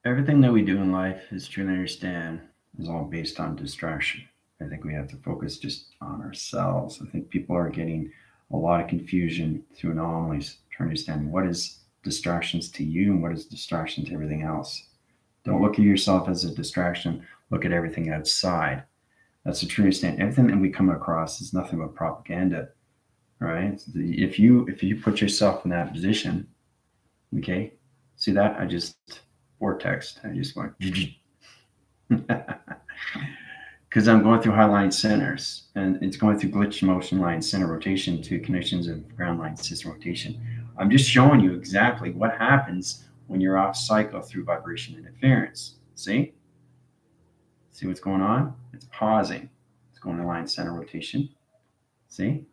everything that we do in life is truly understand is all based on distraction. I think we have to focus just on ourselves. I think people are getting a lot of confusion through anomalies to understand what is distractions to you and what is distraction to everything else. Don't look at yourself as a distraction. Look at everything outside. That's a true understand. Everything that we come across is nothing but propaganda, right? If you put yourself in that position, okay, see that I just vortex. I just went because I'm going through highline centers and it's going through glitch motion line center rotation to connections of ground line system rotation. I'm just showing you exactly what happens when you're off cycle through vibration interference. See what's going on? It's pausing. It's going to line center rotation. See?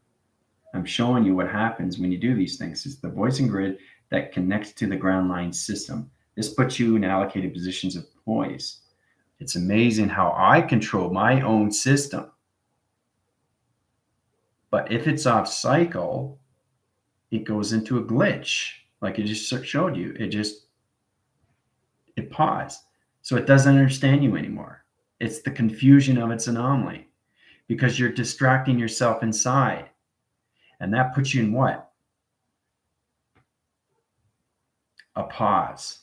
I'm showing you what happens when you do these things. It's the voicing grid that connects to the ground line system. This puts you in allocated positions of poise. It's amazing how I control my own system. But if it's off cycle, it goes into a glitch. Like I just showed you. It paused. So it doesn't understand you anymore. It's the confusion of its anomaly because you're distracting yourself inside. And that puts you in what? A pause.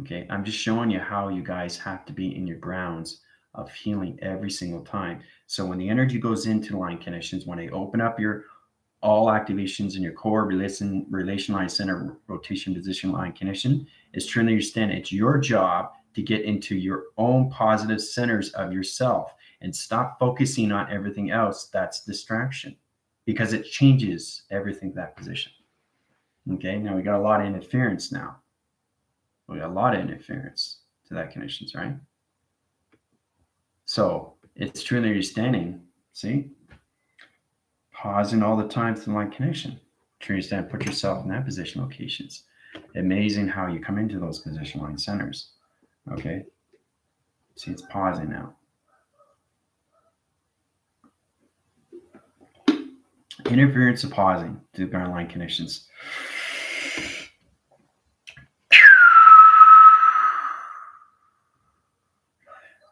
Okay, I'm just showing you how you guys have to be in your grounds of healing every single time. So when the energy goes into line connections, when I open up your all activations in your core relation line center rotation position line connection, is trying to understand it's your job to get into your own positive centers of yourself and stop focusing on everything else. That's distraction because it changes everything to that position. Okay, now we got a lot of interference now. We got a lot of interference to that connections, right? So it's truly understanding, see? Pausing all the time to the line connection. To understand, put yourself in that position locations. Amazing how you come into those position line centers. Okay? See, it's pausing now. Interference of pausing to the ground line connections.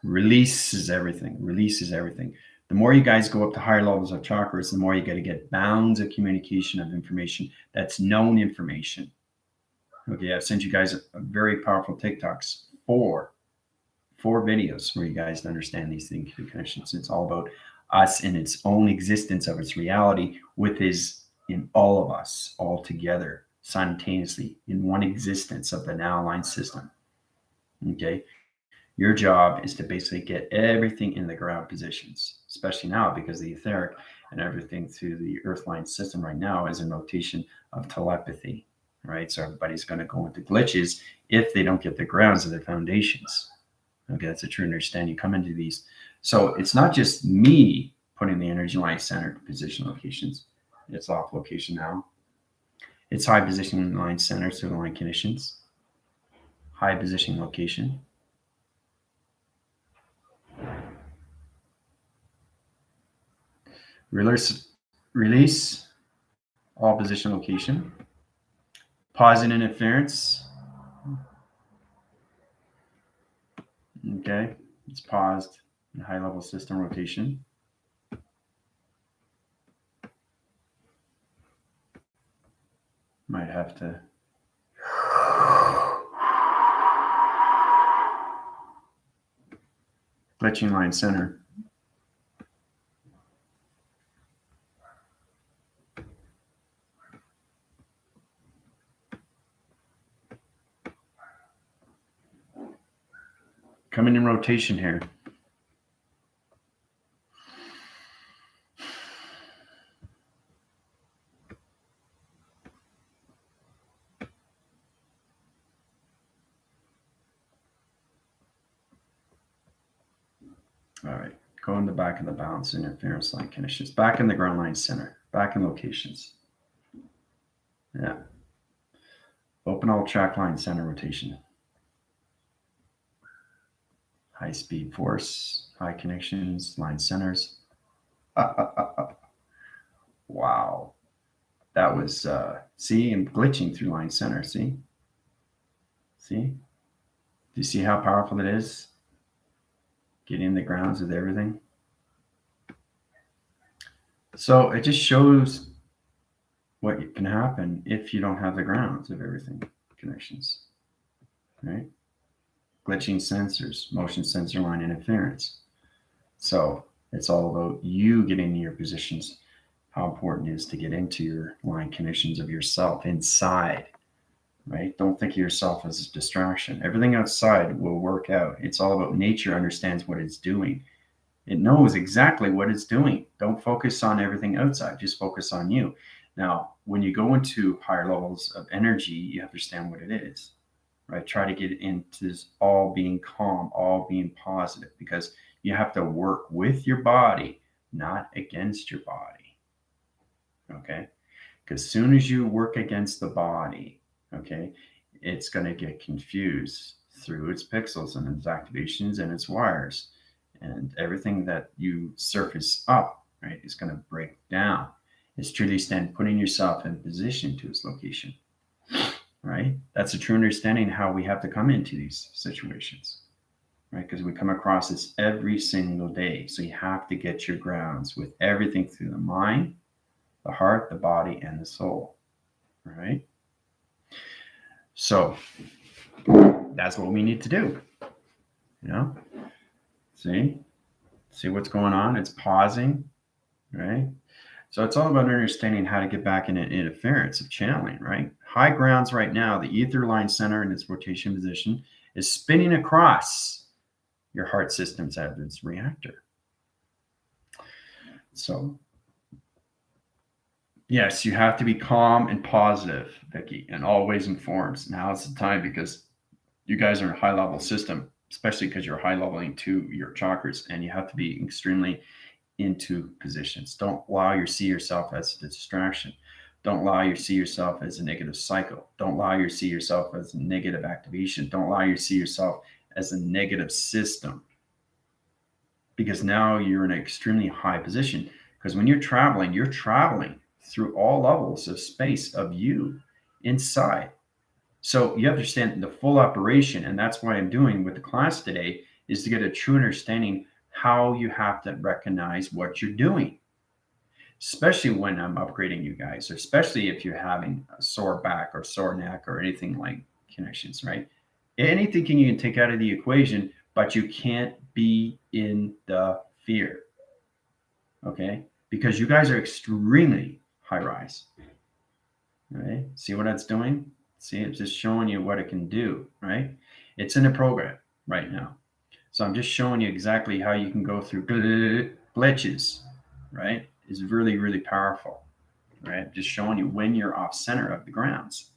Release is everything. Release is everything. The more you guys go up to higher levels of chakras, the more you got to get bounds of communication of information that's known information. Okay, I've sent you guys a very powerful TikToks, four videos where you guys understand these things, connections. It's all about us in its own existence of its reality, with is in all of us, all together, simultaneously, in one existence of the now aligned system. Okay, your job is to basically get everything in the ground positions, especially now because the etheric and everything through the earth line system right now is in rotation of telepathy, right? So everybody's going to go into glitches if they don't get the grounds of their foundations. Okay, that's a true understanding. You come into these. So it's not just me putting the energy line center position locations. It's off location now. It's high position line center through the line conditions. High position location. Release all position location. Pausing interference. Okay, it's paused in high level system rotation. Might have to. Glitching line center. Coming in rotation here. All right, go in the back of the balance interference line conditions. Back in the ground line center. Back in locations. Yeah. Open all track line center rotation. High speed force, high connections, line centers. Wow. That was, see, and glitching through line center, see? See? Do you see how powerful it is? Getting the grounds with everything. So it just shows what can happen if you don't have the grounds of everything connections, right? Glitching sensors, motion sensor line interference. So it's all about you getting in your positions, how important it is to get into your line connections of yourself inside, right? Don't think of yourself as a distraction. Everything outside will work out. It's all about nature understands what it's doing. It knows exactly what it's doing. Don't focus on everything outside, just focus on you. Now, when you go into higher levels of energy, you understand what it is, right? Try to get into this all being calm, all being positive, because you have to work with your body, not against your body. Okay? Because soon as you work against the body, okay, it's going to get confused through its pixels and its activations and its wires. And everything that you surface up, right, is going to break down. It's truly stand putting yourself in position to its location, right? That's a true understanding how we have to come into these situations, right? Because we come across this every single day. So you have to get your grounds with everything through the mind, the heart, the body, and the soul, right? So that's what we need to do, you know? See what's going on. It's pausing, right? So it's all about understanding how to get back in an interference of channeling, right? High grounds right now, the ether line center in its rotation position is spinning across your heart systems as its reactor. So yes, you have to be calm and positive, Vicky, and always informed. Now is the time because you guys are in a high level system, especially because you're high leveling to your chakras, and you have to be extremely into positions. Don't allow you to see yourself as a distraction. Don't allow you to see yourself as a negative cycle. Don't allow you to see yourself as a negative activation. Don't allow you to see yourself as a negative system. Because now you're in an extremely high position. Because when you're traveling through all levels of space of you inside. So you understand the full operation, and that's what I'm doing with the class today is to get a true understanding how you have to recognize what you're doing, especially when I'm upgrading you guys, or especially if you're having a sore back or sore neck or anything like connections, right? Anything you can take out of the equation, but you can't be in the fear, okay? Because you guys are extremely high rise, right? See what that's doing? See, it's just showing you what it can do, right? It's in a program right now. So I'm just showing you exactly how you can go through glitches, right? It's really, really powerful, right? Just showing you when you're off center of the grounds.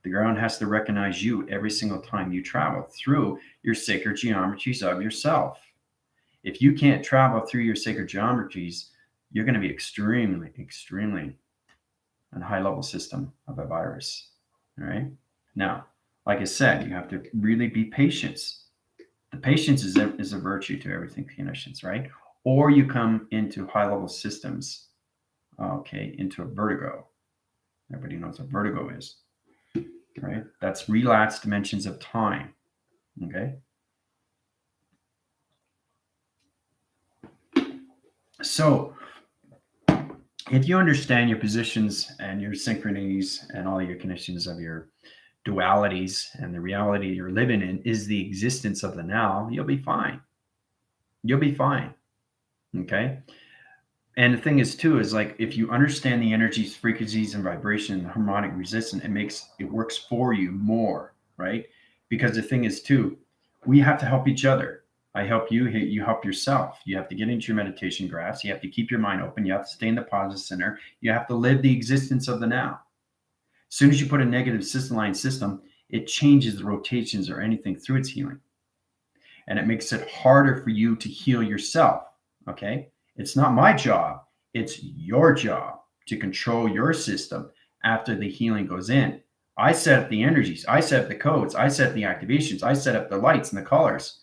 The ground has to recognize you every single time you travel through your sacred geometries of yourself. If you can't travel through your sacred geometries, you're going to be extremely, extremely on a high level system of a virus. All right. Now, like I said, you have to really be patient. The patience is a virtue to everything connections, right? Or you come into high level systems, okay, into a vertigo. Everybody knows what vertigo is, right? That's relapsed dimensions of time, okay? So if you understand your positions and your synchronies and all your connections of your dualities and the reality you're living in is the existence of the now, you'll be fine. You'll be fine. Okay. And the thing is, too, is like if you understand the energies, frequencies, and vibration and harmonic resistance, it works for you more, right? Because the thing is, too, we have to help each other. I help you, you help yourself. You have to get into your meditation graphs. You have to keep your mind open. You have to stay in the positive center. You have to live the existence of the now. As soon as you put a negative system, it changes the rotations or anything through its healing. And it makes it harder for you to heal yourself. Okay. It's not my job. It's your job to control your system after the healing goes in. I set up the energies. I set up the codes. I set up the activations. I set up the lights and the colors,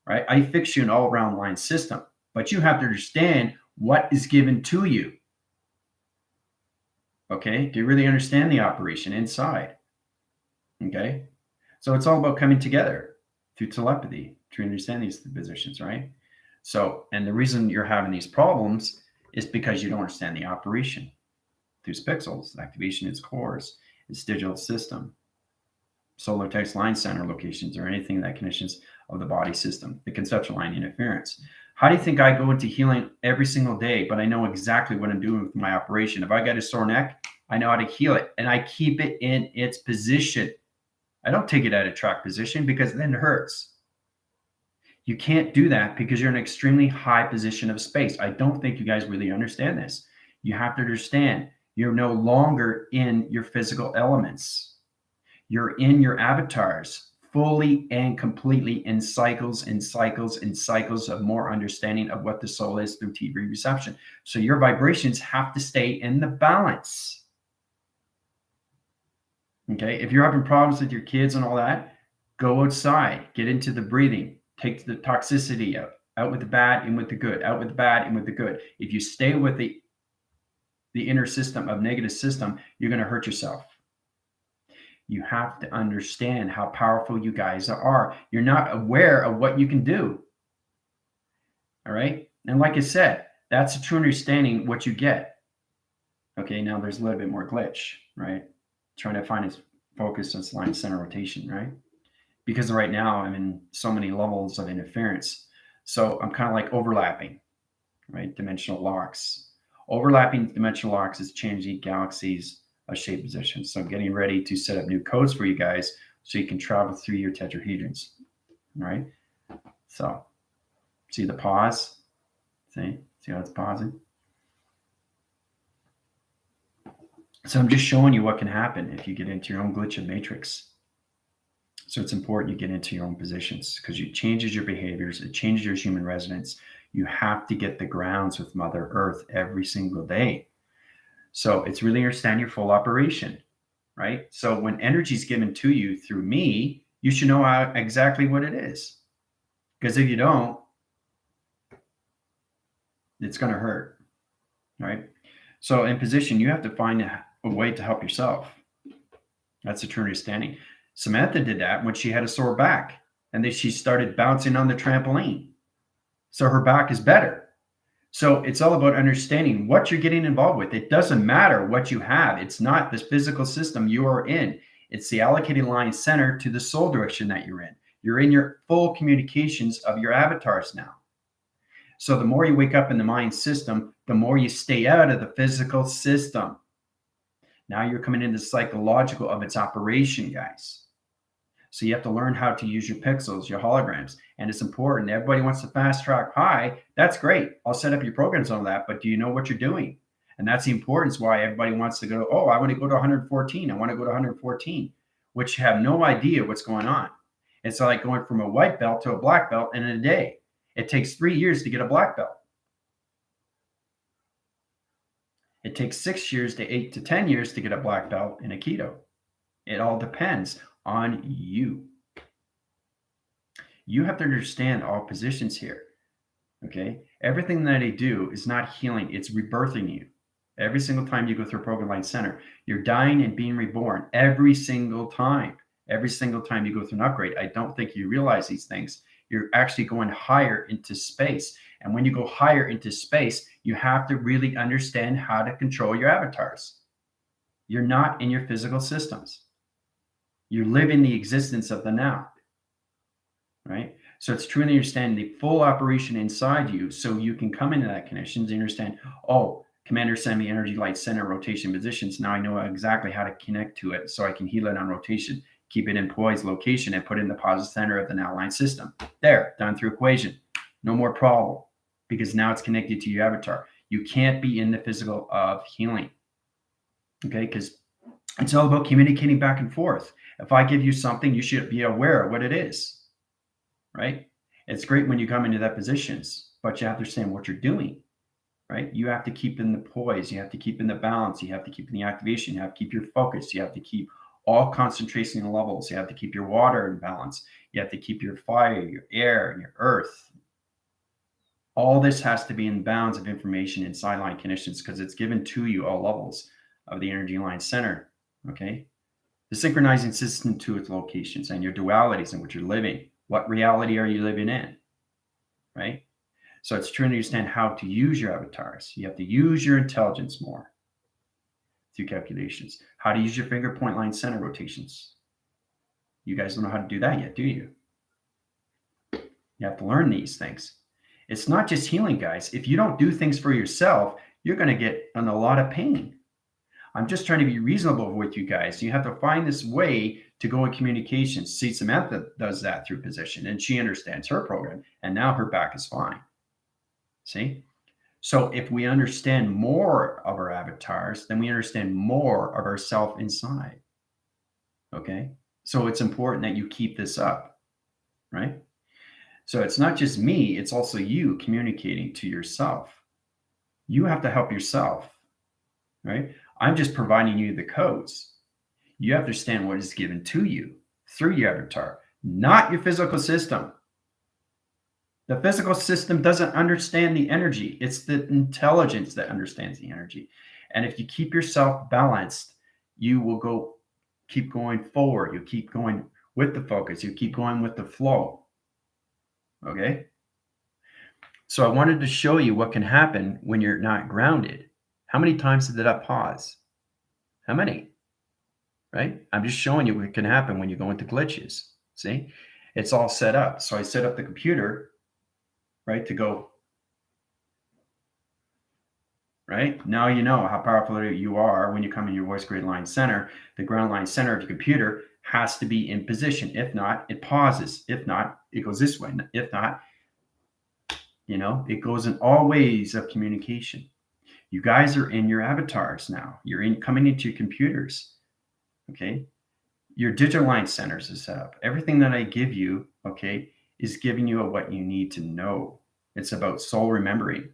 right? I fix you an all around line system, but you have to understand what is given to you. Okay. Do you really understand the operation inside? Okay. So it's all about coming together. through telepathy, to understand these positions, right? So, and the reason you're having these problems is because you don't understand the operation through pixels, activation, its cores, its digital system, solar text line center locations, or anything that connections of the body system, the conceptual line interference. How do you think I go into healing every single day, but I know exactly what I'm doing with my operation? If I got a sore neck, I know how to heal it, and I keep it in its position. I don't take it out of track position because then it hurts. You can't do that because you're in an extremely high position of space. I don't think you guys really understand this. You have to understand you're no longer in your physical elements. You're in your avatars fully and completely in cycles and cycles and cycles of more understanding of what the soul is through TV reception. So your vibrations have to stay in the balance. Okay. If you're having problems with your kids and all that, go outside, get into the breathing, take the toxicity out with the bad, in with the good, out with the bad, in with the good. If you stay with the inner system of negative system, you're going to hurt yourself. You have to understand how powerful you guys are. You're not aware of what you can do. All right. And like I said, that's a true understanding what you get. Okay. Now there's a little bit more glitch, right? Trying to find its focus, its line center rotation, right? Because right now I'm in so many levels of interference. So I'm kind of like overlapping, right? Dimensional locks. Overlapping dimensional locks is changing galaxies of shape positions. So I'm getting ready to set up new codes for you guys so you can travel through your tetrahedrons. All right. So see the pause? See how it's pausing? So I'm just showing you what can happen if you get into your own glitch of matrix. So it's important you get into your own positions because it changes your behaviors. It changes your human resonance. You have to get the grounds with Mother Earth every single day. So it's really understand your full operation, right? So when energy is given to you through me, you should know exactly what it is. Because if you don't, it's going to hurt, right? So in position, you have to find a way to help yourself. That's a true understanding. Samantha did that when she had a sore back, and then she started bouncing on the trampoline. So her back is better. So it's all about understanding what you're getting involved with. It doesn't matter what you have. It's not this physical system you are in. It's the allocated line center to the soul direction that you're in. You're in your full communications of your avatars now. So the more you wake up in the mind system, the more you stay out of the physical system. Now you're coming into the psychological of its operation, guys. So you have to learn how to use your pixels, your holograms, and it's important. Everybody wants to fast track high. That's great. I'll set up your programs on that, but do you know what you're doing? And that's the importance why everybody wants to go, oh, I want to go to 114. I want to go to 114, which have no idea what's going on. It's like going from a white belt to a black belt in a day. It takes 3 years to get a black belt. It takes 6 years to 8 to 10 years to get a black belt in Aikido. It all depends on you. You have to understand all positions here. Okay. Everything that I do is not healing, it's rebirthing you. Every single time you go through a program line center, you're dying and being reborn every single time. Every single time you go through an upgrade. I don't think you realize these things. You're actually going higher into space. And when you go higher into space, you have to really understand how to control your avatars. You're not in your physical systems. You're living the existence of the now, right? So it's truly understanding the full operation inside you so you can come into that connection and understand, oh, Commander send me energy light center rotation positions. Now I know exactly how to connect to it so I can heal it on rotation, keep it in poised location and put it in the positive center of the now line system. There, done through equation. No more problem because now it's connected to your avatar. You can't be in the physical of healing, okay? Because it's all about communicating back and forth. If I give you something, you should be aware of what it is, right? It's great when you come into that positions, but you have to understand what you're doing, right? You have to keep in the poise. You have to keep in the balance. You have to keep in the activation. You have to keep your focus. You have to keep all concentration levels. You have to keep your water in balance. You have to keep your fire, your air, and your earth. All this has to be in bounds of information in sideline conditions because it's given to you all levels of the energy line center, okay? The synchronizing system to its locations and your dualities in which you're living, What reality are you living in? Right? So it's trying to understand how to use your avatars. You have to use your intelligence more through calculations. How to use your finger point line center rotations. You guys don't know how to do that yet, do you? You have to learn these things. It's not just healing, guys. If you don't do things for yourself, you're going to get in a lot of pain. I'm just trying to be reasonable with you guys. You have to find this way to go in communication. See, Samantha does that through position, and she understands her program, and now her back is fine. See? So if we understand more of our avatars, then we understand more of ourself inside. Okay? So it's important that you keep this up, right? So it's not just me, it's also you communicating to yourself. You have to help yourself, right? I'm just providing you the codes. You have to understand what is given to you through your avatar, not your physical system. The physical system doesn't understand the energy. It's the intelligence that understands the energy. And if you keep yourself balanced, you will keep going forward. You keep going with the focus. You keep going with the flow. Okay? So I wanted to show you what can happen when you're not grounded. How many times did that pause? How many? Right? I'm just showing you what can happen when you go into glitches. See? It's all set up. So I set up the computer, right, to go, right? Now you know how powerful you are when you come in your voice grid line center. The ground line center of your computer has to be in position. If not, it pauses. If not, it goes this way. If not, it goes in all ways of communication. You guys are in your avatars now. You're coming into your computers. Okay. Your digital line centers is set up. Everything that I give you, okay, is giving you what you need to know. It's about soul remembering.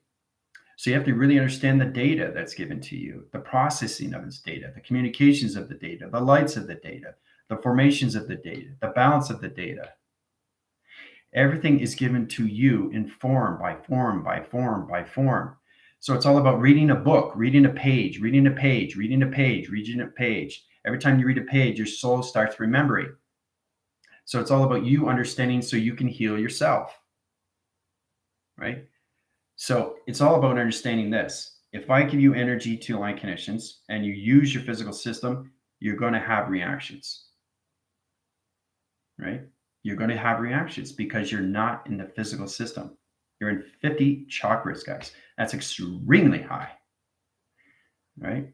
So you have to really understand the data that's given to you, the processing of this data, the communications of the data, the lights of the data, the formations of the data, the balance of the data. Everything is given to you in form by form by form by form. So it's all about reading a book, reading a page, reading a page, reading a page, reading a page. Every time you read a page, your soul starts remembering. So it's all about you understanding so you can heal yourself, right? So it's all about understanding this. If I give you energy to line connections and you use your physical system, you're going to have reactions, right? You're going to have reactions because you're not in the physical system. You're in 50 chakras, guys. That's extremely high, right?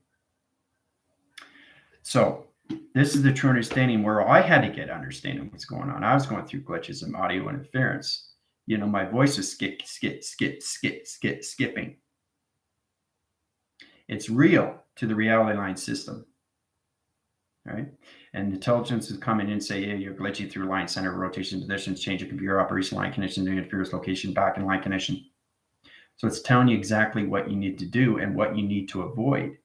So this is the true understanding where I had to get understanding what's going on. I was going through glitches and audio interference. My voice was skipping. It's real to the reality line system, right? And intelligence is coming in and say, yeah, you're glitching through line center rotation positions, change your computer operation line connection, interference location, back in line connection. So it's telling you exactly what you need to do and what you need to avoid.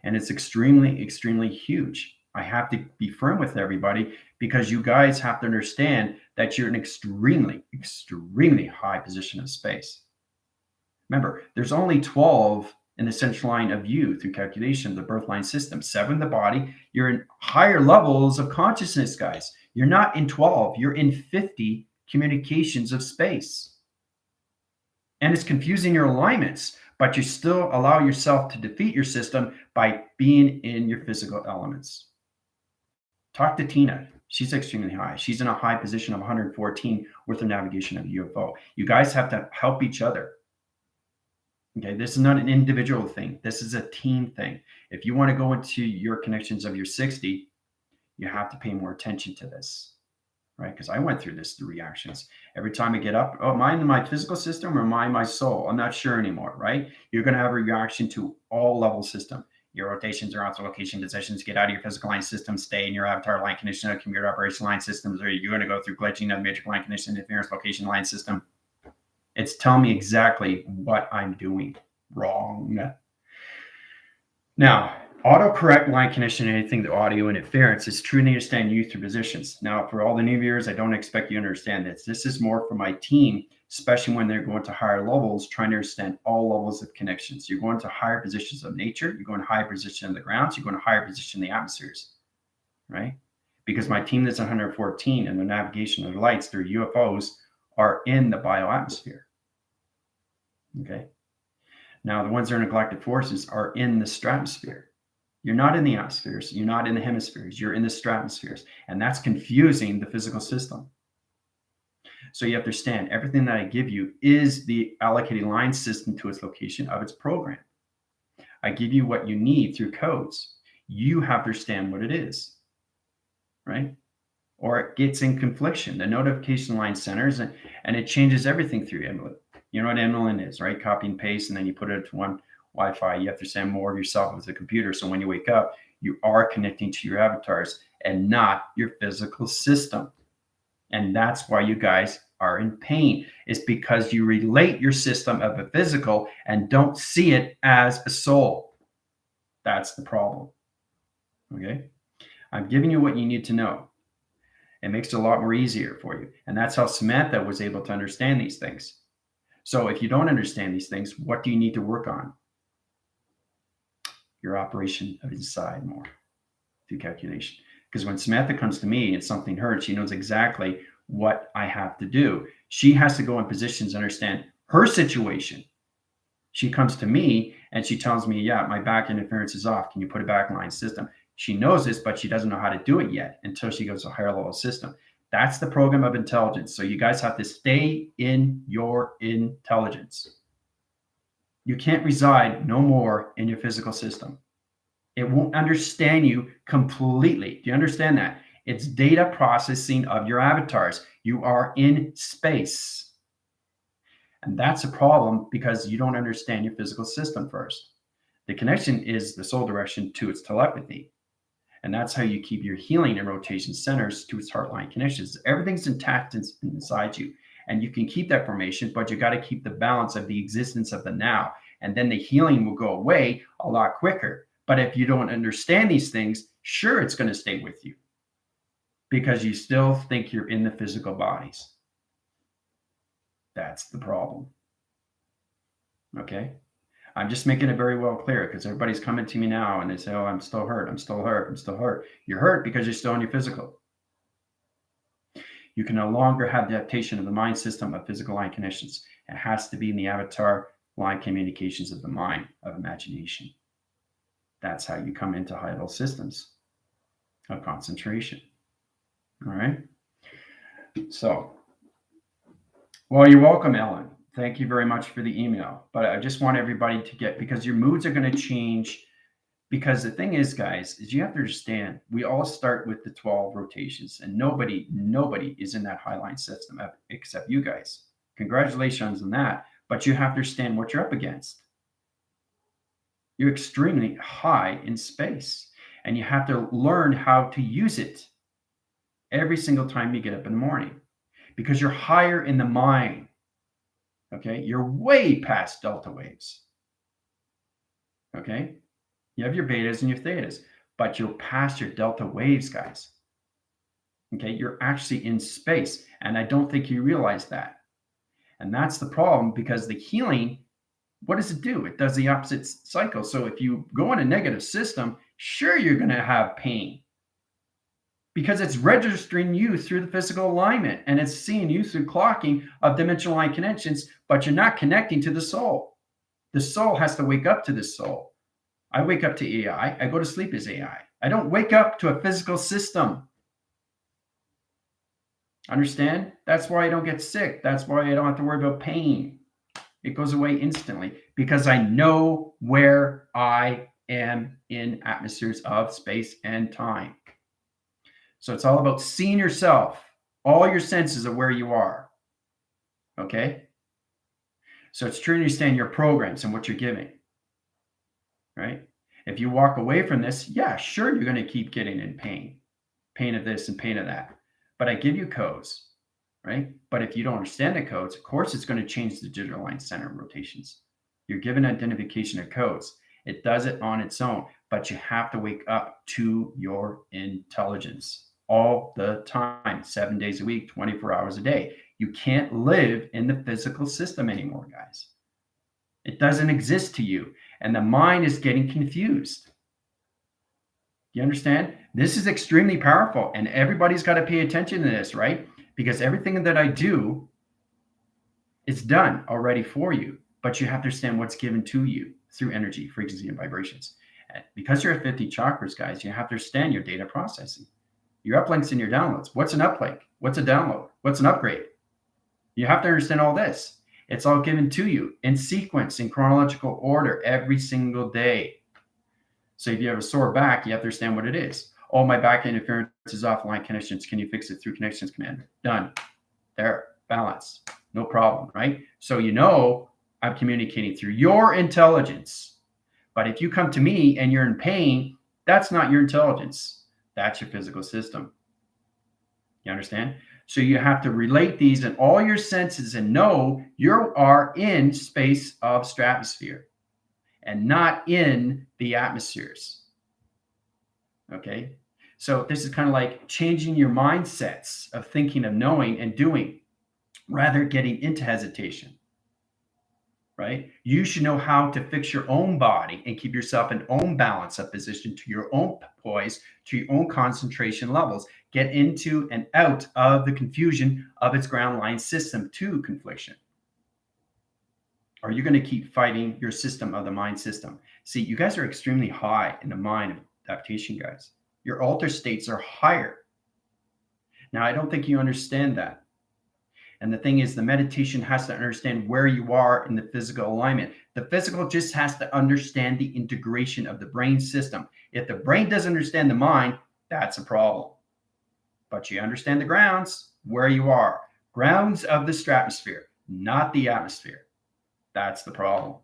And it's extremely, extremely huge. I have to be firm with everybody because you guys have to understand that you're in an extremely, extremely high position of space. Remember, there's only 12 in the central line of you through calculation, the birth line system, 7 the body. You're in higher levels of consciousness, guys. You're not in 12, you're in 50 communications of space. And it's confusing your alignments, but you still allow yourself to defeat your system by being in your physical elements. Talk to Tina. She's extremely high. She's in a high position of 114 with the navigation of UFO. You guys have to help each other. Okay, this is not an individual thing. This is a team thing. If you want to go into your connections of your 60, you have to pay more attention to this, right? Because I went through this, the reactions. Every time I get up, oh, am I in my physical system or am I in my soul? I'm not sure anymore, right? You're going to have a reaction to all level system. Your rotations are onto location positions. Get out of your physical line system. Stay in your avatar line condition of computer operation line systems, or you're going to go through glitching of magic line condition, interference location line system. It's telling me exactly what I'm doing wrong. Now, autocorrect line condition, anything the audio interference is true to understand you through positions. Now, for all the new viewers, I don't expect you to understand this. This is more for my team, especially when they're going to higher levels, trying to understand all levels of connections. You're going to higher positions of nature. You're going to higher position of the grounds. You're going to higher position in the atmospheres, right? because my team that's 114 and the navigation of the lights through UFOs are in the bioatmosphere. Okay. Now, the ones that are in galactic forces are in the stratosphere. You're not in the atmospheres. You're not in the hemispheres. You're in the stratospheres. And that's confusing the physical system. So you have to understand everything that I give you is the allocated line system to its location of its program. I give you what you need through codes. You have to understand what it is, right? Or it gets in confliction. The notification line centers and it changes everything through Emlyn. You know what Emlyn is, right? Copy and paste, and then you put it to one Wi-Fi. You have to send more of yourself with the computer. So when you wake up, you are connecting to your avatars and not your physical system. And that's why you guys are in pain. It's because you relate your system of a physical and don't see it as a soul. That's the problem. Okay? I'm giving you what you need to know. It makes it a lot more easier for you. And that's how Samantha was able to understand these things. So if you don't understand these things, what do you need to work on? Your operation of inside more through calculation. Because when Samantha comes to me and something hurts, she knows exactly what I have to do. She has to go in positions to understand her situation. She comes to me and she tells me, yeah, my back interference is off. Can you put a backline system? She knows this, but she doesn't know how to do it yet until she goes to a higher level system. That's the program of intelligence. So you guys have to stay in your intelligence. You can't reside no more in your physical system. It won't understand you completely. Do you understand that? It's data processing of your avatars. You are in space. And that's a problem because you don't understand your physical system first. The connection is the soul direction to its telepathy. And that's how you keep your healing and rotation centers to its heartline connections. Everything's intact inside you. And you can keep that formation, but you got to keep the balance of the existence of the now. And then the healing will go away a lot quicker. But if you don't understand these things, sure, it's going to stay with you because you still think you're in the physical bodies. That's the problem. Okay? I'm just making it very well clear because everybody's coming to me now and they say, oh, I'm still hurt. I'm still hurt. I'm still hurt. You're hurt because you're still in your physical. You can no longer have the adaptation of the mind system of physical line connections. It has to be in the avatar line communications of the mind, of imagination. That's how you come into high level systems of concentration. All right. So, well, you're welcome, Ellen. Thank you very much for the email. But I just want everybody to get, because your moods are going to change. Because the thing is, guys, is you have to understand, we all start with the 12 rotations, and nobody is in that highline system except you guys. Congratulations on that. But you have to understand what you're up against. You're extremely high in space, and you have to learn how to use it every single time you get up in the morning, because you're higher in the mind. Okay, you're way past delta waves. Okay, you have your betas and your thetas, but you're past your delta waves, guys. Okay, you're actually in space, and I don't think you realize that. And that's the problem, because the healing, what does it do? It does the opposite cycle. So if you go in a negative system, sure, you're going to have pain because it's registering you through the physical alignment and it's seeing you through clocking of dimensional line connections, but you're not connecting to the soul. The soul has to wake up to the soul. I wake up to AI. I go to sleep as AI. I don't wake up to a physical system. Understand? That's why I don't get sick. That's why I don't have to worry about pain. It goes away instantly because I know where I am in atmospheres of space and time. So it's all about seeing yourself, all your senses of where you are. Okay? So it's true to understand your programs and what you're giving. Right? If you walk away from this, yeah, sure, you're going to keep getting in pain. Pain of this and pain of that. But I give you codes. Right? But if you don't understand the codes, of course, it's going to change the digital line center rotations. You're given identification of codes. It does it on its own, but you have to wake up to your intelligence all the time, 7 days a week, 24 hours a day. You can't live in the physical system anymore, guys. It doesn't exist to you, and the mind is getting confused. You understand? This is extremely powerful, and everybody's got to pay attention to this, right? Because everything that I do is done already for you, but you have to understand what's given to you through energy, frequency, and vibrations. And because you're at 50 chakras, guys, you have to understand your data processing, your uplinks and your downloads. What's an uplink? What's a download? What's an upgrade? You have to understand all this. It's all given to you in sequence, in chronological order, every single day. So if you have a sore back, you have to understand what it is. Oh, my back interference is offline connections. Can you fix it through connections command? Done. There. Balance. No problem, right? So you know I'm communicating through your intelligence. But if you come to me and you're in pain, that's not your intelligence. That's your physical system. You understand? So you have to relate these in all your senses and know you are in space of stratosphere and not in the atmospheres. Okay? So this is kind of like changing your mindsets of thinking, of knowing and doing, rather getting into hesitation. Right? You should know how to fix your own body and keep yourself in own balance of position to your own poise, to your own concentration levels. Get into and out of the confusion of its ground line system to confliction. Are you going to keep fighting your system of the mind system? See, you guys are extremely high in the mind of adaptation, guys. Your alter states are higher. Now, I don't think you understand that. And the thing is, the meditation has to understand where you are in the physical alignment. The physical just has to understand the integration of the brain system. If the brain doesn't understand the mind, that's a problem. But you understand the grounds, where you are. Grounds of the stratosphere, not the atmosphere. That's the problem.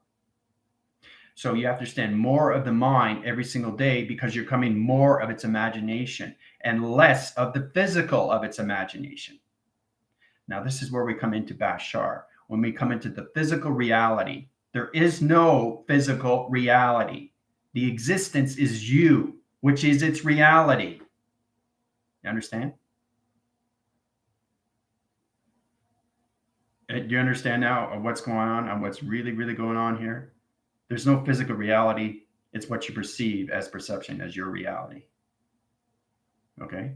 So you have to understand more of the mind every single day because you're coming more of its imagination and less of the physical of its imagination. Now, this is where we come into Bashar. When we come into the physical reality, there is no physical reality. The existence is you, which is its reality. You understand? Do you understand now what's going on and what's really, really going on here? There's no physical reality. It's what you perceive as perception, as your reality. Okay?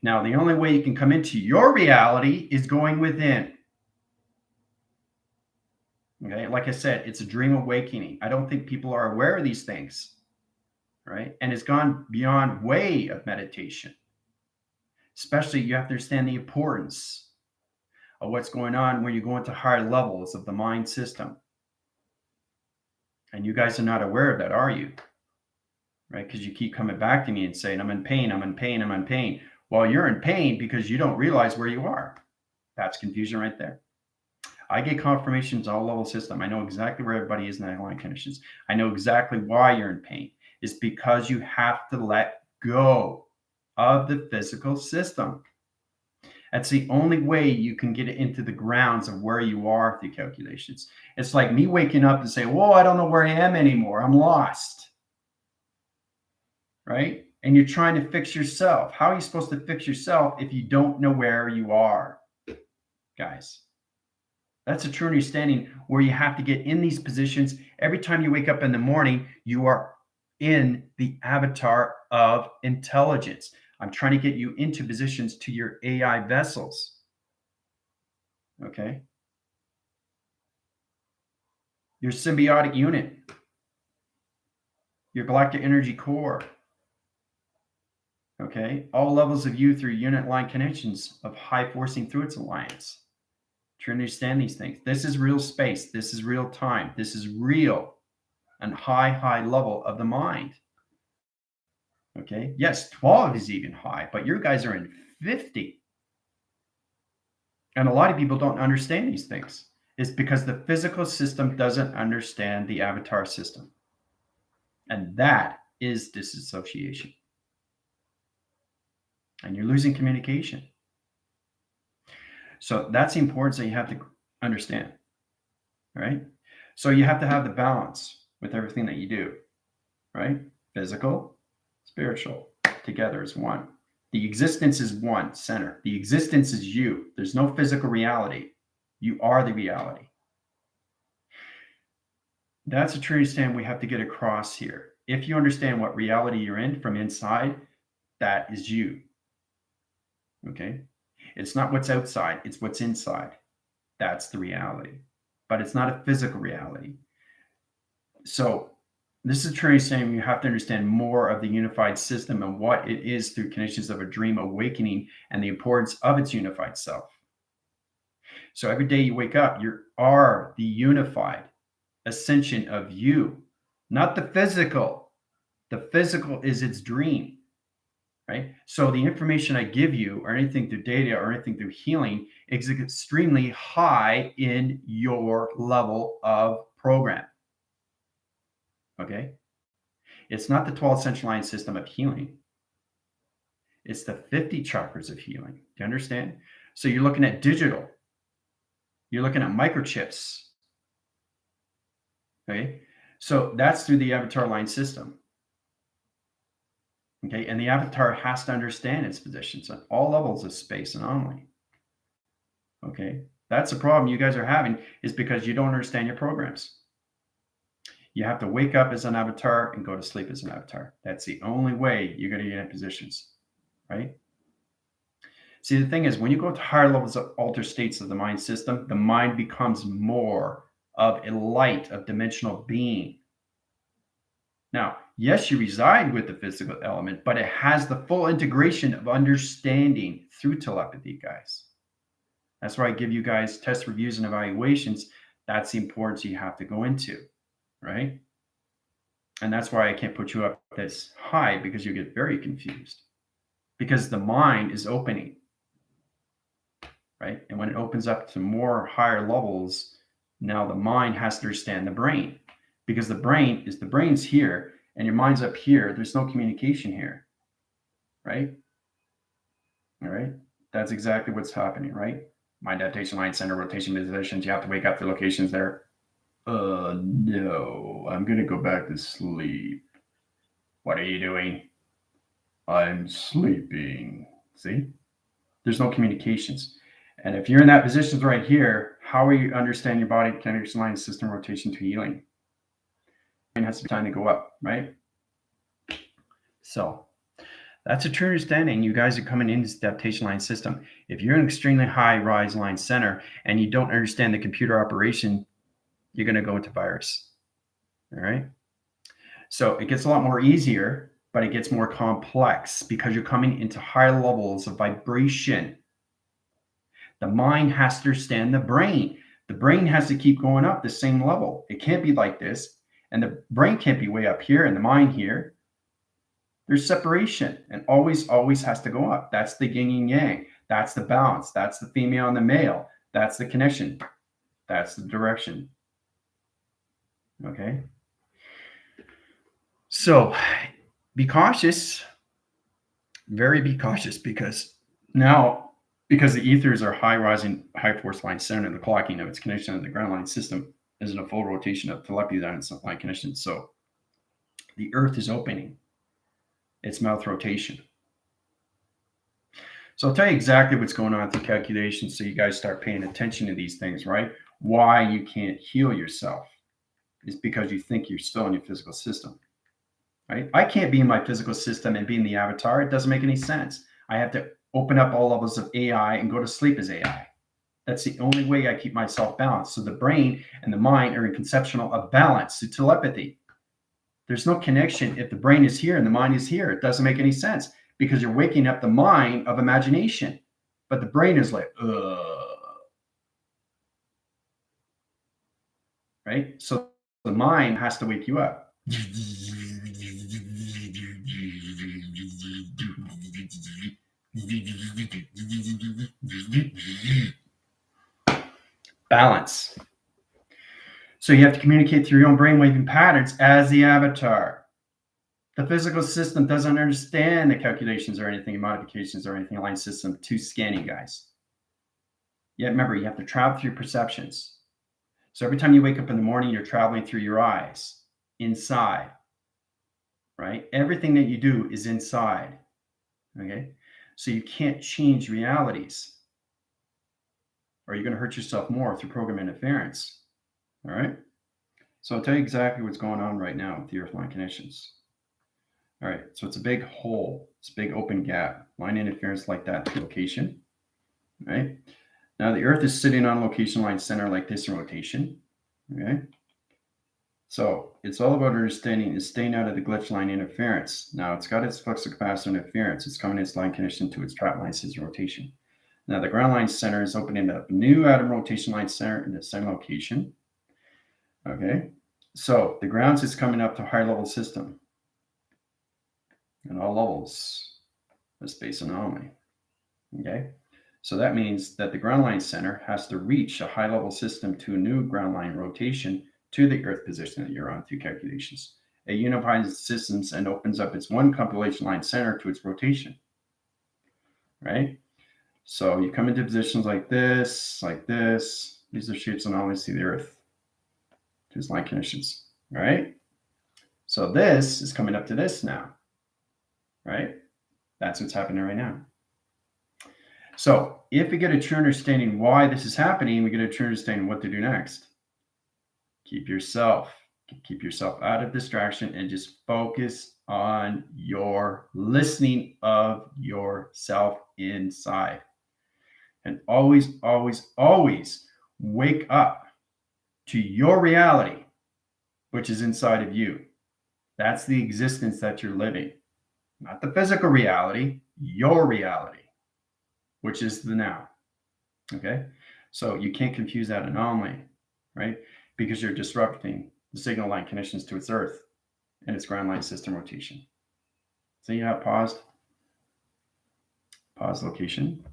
Now, the only way you can come into your reality is going within. Okay? Like I said, it's a dream awakening. I don't think people are aware of these things, right? And it's gone beyond way of meditation. Especially, you have to understand the importance of what's going on when you go into higher levels of the mind system. And you guys are not aware of that, are you? Right? Because you keep coming back to me and saying, I'm in pain, I'm in pain, I'm in pain. Well, you're in pain because you don't realize where you are. That's confusion right there. I get confirmations all level system. I know exactly where everybody is in that line conditions. I know exactly why you're in pain. It's because you have to let go of the physical system. That's the only way you can get into the grounds of where you are through calculations. It's like me waking up and saying, whoa, I don't know where I am anymore. I'm lost. Right? And you're trying to fix yourself. How are you supposed to fix yourself if you don't know where you are, guys? That's a true understanding where you have to get in these positions. Every time you wake up in the morning, you are in the avatar of intelligence. I'm trying to get you into positions to your AI vessels. Okay? Your symbiotic unit, your galactic energy core. Okay? All levels of you through unit line connections of high forcing through its alliance. To understand these things. This is real space. This is real time. This is real and high level of the mind. Okay. Yes, 12 is even high, but your guys are in 50. And a lot of people don't understand these things. It's because the physical system doesn't understand the avatar system. And that is disassociation. And you're losing communication. So that's the importance that you have to understand. Right? So you have to have the balance with everything that you do. Right? Physical, spiritual, together as one. The existence is one center. The existence is you. There's no physical reality. You are the reality. That's a true understanding we have to get across here. If you understand what reality you're in from inside, that is you. Okay? It's not what's outside, it's what's inside. That's the reality. But it's not a physical reality. So this is truly saying you have to understand more of the unified system and what it is through conditions of a dream awakening and the importance of its unified self. So every day you wake up, you are the unified ascension of you, not the physical. The physical is its dream, right? So the information I give you, or anything through data or anything through healing, is extremely high in your level of program. Okay? It's not the 12 central line system of healing. It's the 50 chakras of healing. Do you understand? So you're looking at digital. You're looking at microchips. Okay? So that's through the avatar line system. Okay? And the avatar has to understand its positions at all levels of space and only. Okay? That's the problem you guys are having, is because you don't understand your programs. You have to wake up as an avatar and go to sleep as an avatar. That's the only way you're going to get in positions, right? See, the thing is, when you go to higher levels of altered states of the mind system, the mind becomes more of a light of dimensional being. Now, yes, you reside with the physical element, but it has the full integration of understanding through telepathy, guys. That's why I give you guys test reviews and evaluations. That's the importance you have to go into, right? And that's why I can't put you up this high, because you get very confused, because the mind is opening, right? And when it opens up to more higher levels, now the mind has to understand the brain, because the brain's here and your mind's up here. There's no communication here, right? All right. That's exactly what's happening, right? Mind adaptation line center rotation positions. You have to wake up. The locations there. No, I'm going to go back to sleep. What are you doing? I'm sleeping. See? There's no communications. And if you're in that position right here, how are you understand your body connection line system rotation to healing? It has time to go up, right? So that's a true understanding. You guys are coming into this adaptation line system. If you're an extremely high rise line center and you don't understand the computer operation, you're going to go into virus. All right. So it gets a lot more easier, but it gets more complex because you're coming into higher levels of vibration. The mind has to understand the brain. The brain has to keep going up the same level. It can't be like this. And the brain can't be way up here and the mind here. There's separation, and always has to go up. That's the yin and yang. That's the balance. That's the female and the male. That's the connection. That's the direction. Okay. So be cautious. Very be cautious, because the ethers are high rising, high force line center, the clocking of its connection to the ground line system is in a full rotation of telepathy line connection. So the earth is opening its mouth rotation. So I'll tell you exactly what's going on with the calculations so you guys start paying attention to these things, right? Why you can't heal yourself is because you think you're still in your physical system, right? I can't be in my physical system and be in the avatar. It doesn't make any sense. I have to open up all levels of AI and go to sleep as AI. That's the only way I keep myself balanced. So the brain and the mind are in conceptual of balance to telepathy. There's no connection if the brain is here and the mind is here. It doesn't make any sense, because you're waking up the mind of imagination, but the brain is like, right? So the mind has to wake you up. Balance. So you have to communicate through your own brainwave patterns as the avatar. The physical system doesn't understand the calculations or anything, modifications or anything line system to scanning, guys. Yet remember, you have to travel through perceptions. So every time you wake up in the morning, you're traveling through your eyes, inside, right? Everything that you do is inside, okay? So you can't change realities, or you're going to hurt yourself more through program interference, all right? So I'll tell you exactly what's going on right now with the Earthline connections. All right, so it's a big hole. It's a big open gap. Line interference like that to location, right? Now the Earth is sitting on location line center like this in rotation, okay? So it's all about understanding is staying out of the glitch line interference. Now it's got its flux capacitor interference. It's coming its line condition to its trap line system rotation. Now the ground line center is opening up a new atom rotation line center in the same location. Okay, so the grounds is coming up to higher level system and all levels of space anomaly. Okay, so that means that the ground line center has to reach a high level system to a new ground line rotation to the Earth position that you're on through calculations. It unifies systems and opens up its one compilation line center to its rotation, right? So you come into positions like this, like this. These are shapes anomalies to the Earth. To its line conditions, right? So this is coming up to this now, right? That's what's happening right now. So if we get a true understanding why this is happening, we get a true understanding what to do next. Keep yourself out of distraction and just focus on your listening of yourself inside. And always, always, always wake up to your reality, which is inside of you. That's the existence that you're living, not the physical reality, your reality, which is the now. Okay. So you can't confuse that anomaly, right? Because you're disrupting the signal line conditions to its Earth and its ground line system rotation. So you have paused location,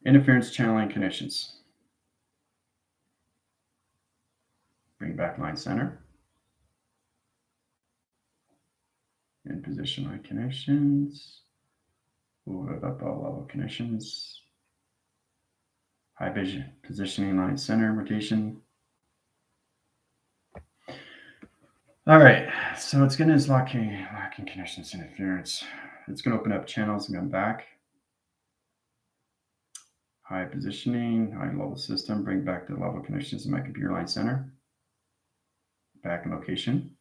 interference channel line conditions. Bring back line center. In position line connections. Move up all level connections. High vision, positioning line center rotation. All right, so it's going to lacking connections interference. It's going to open up channels and come back. High positioning, high level system, bring back the level connections in my computer line center. Back in location.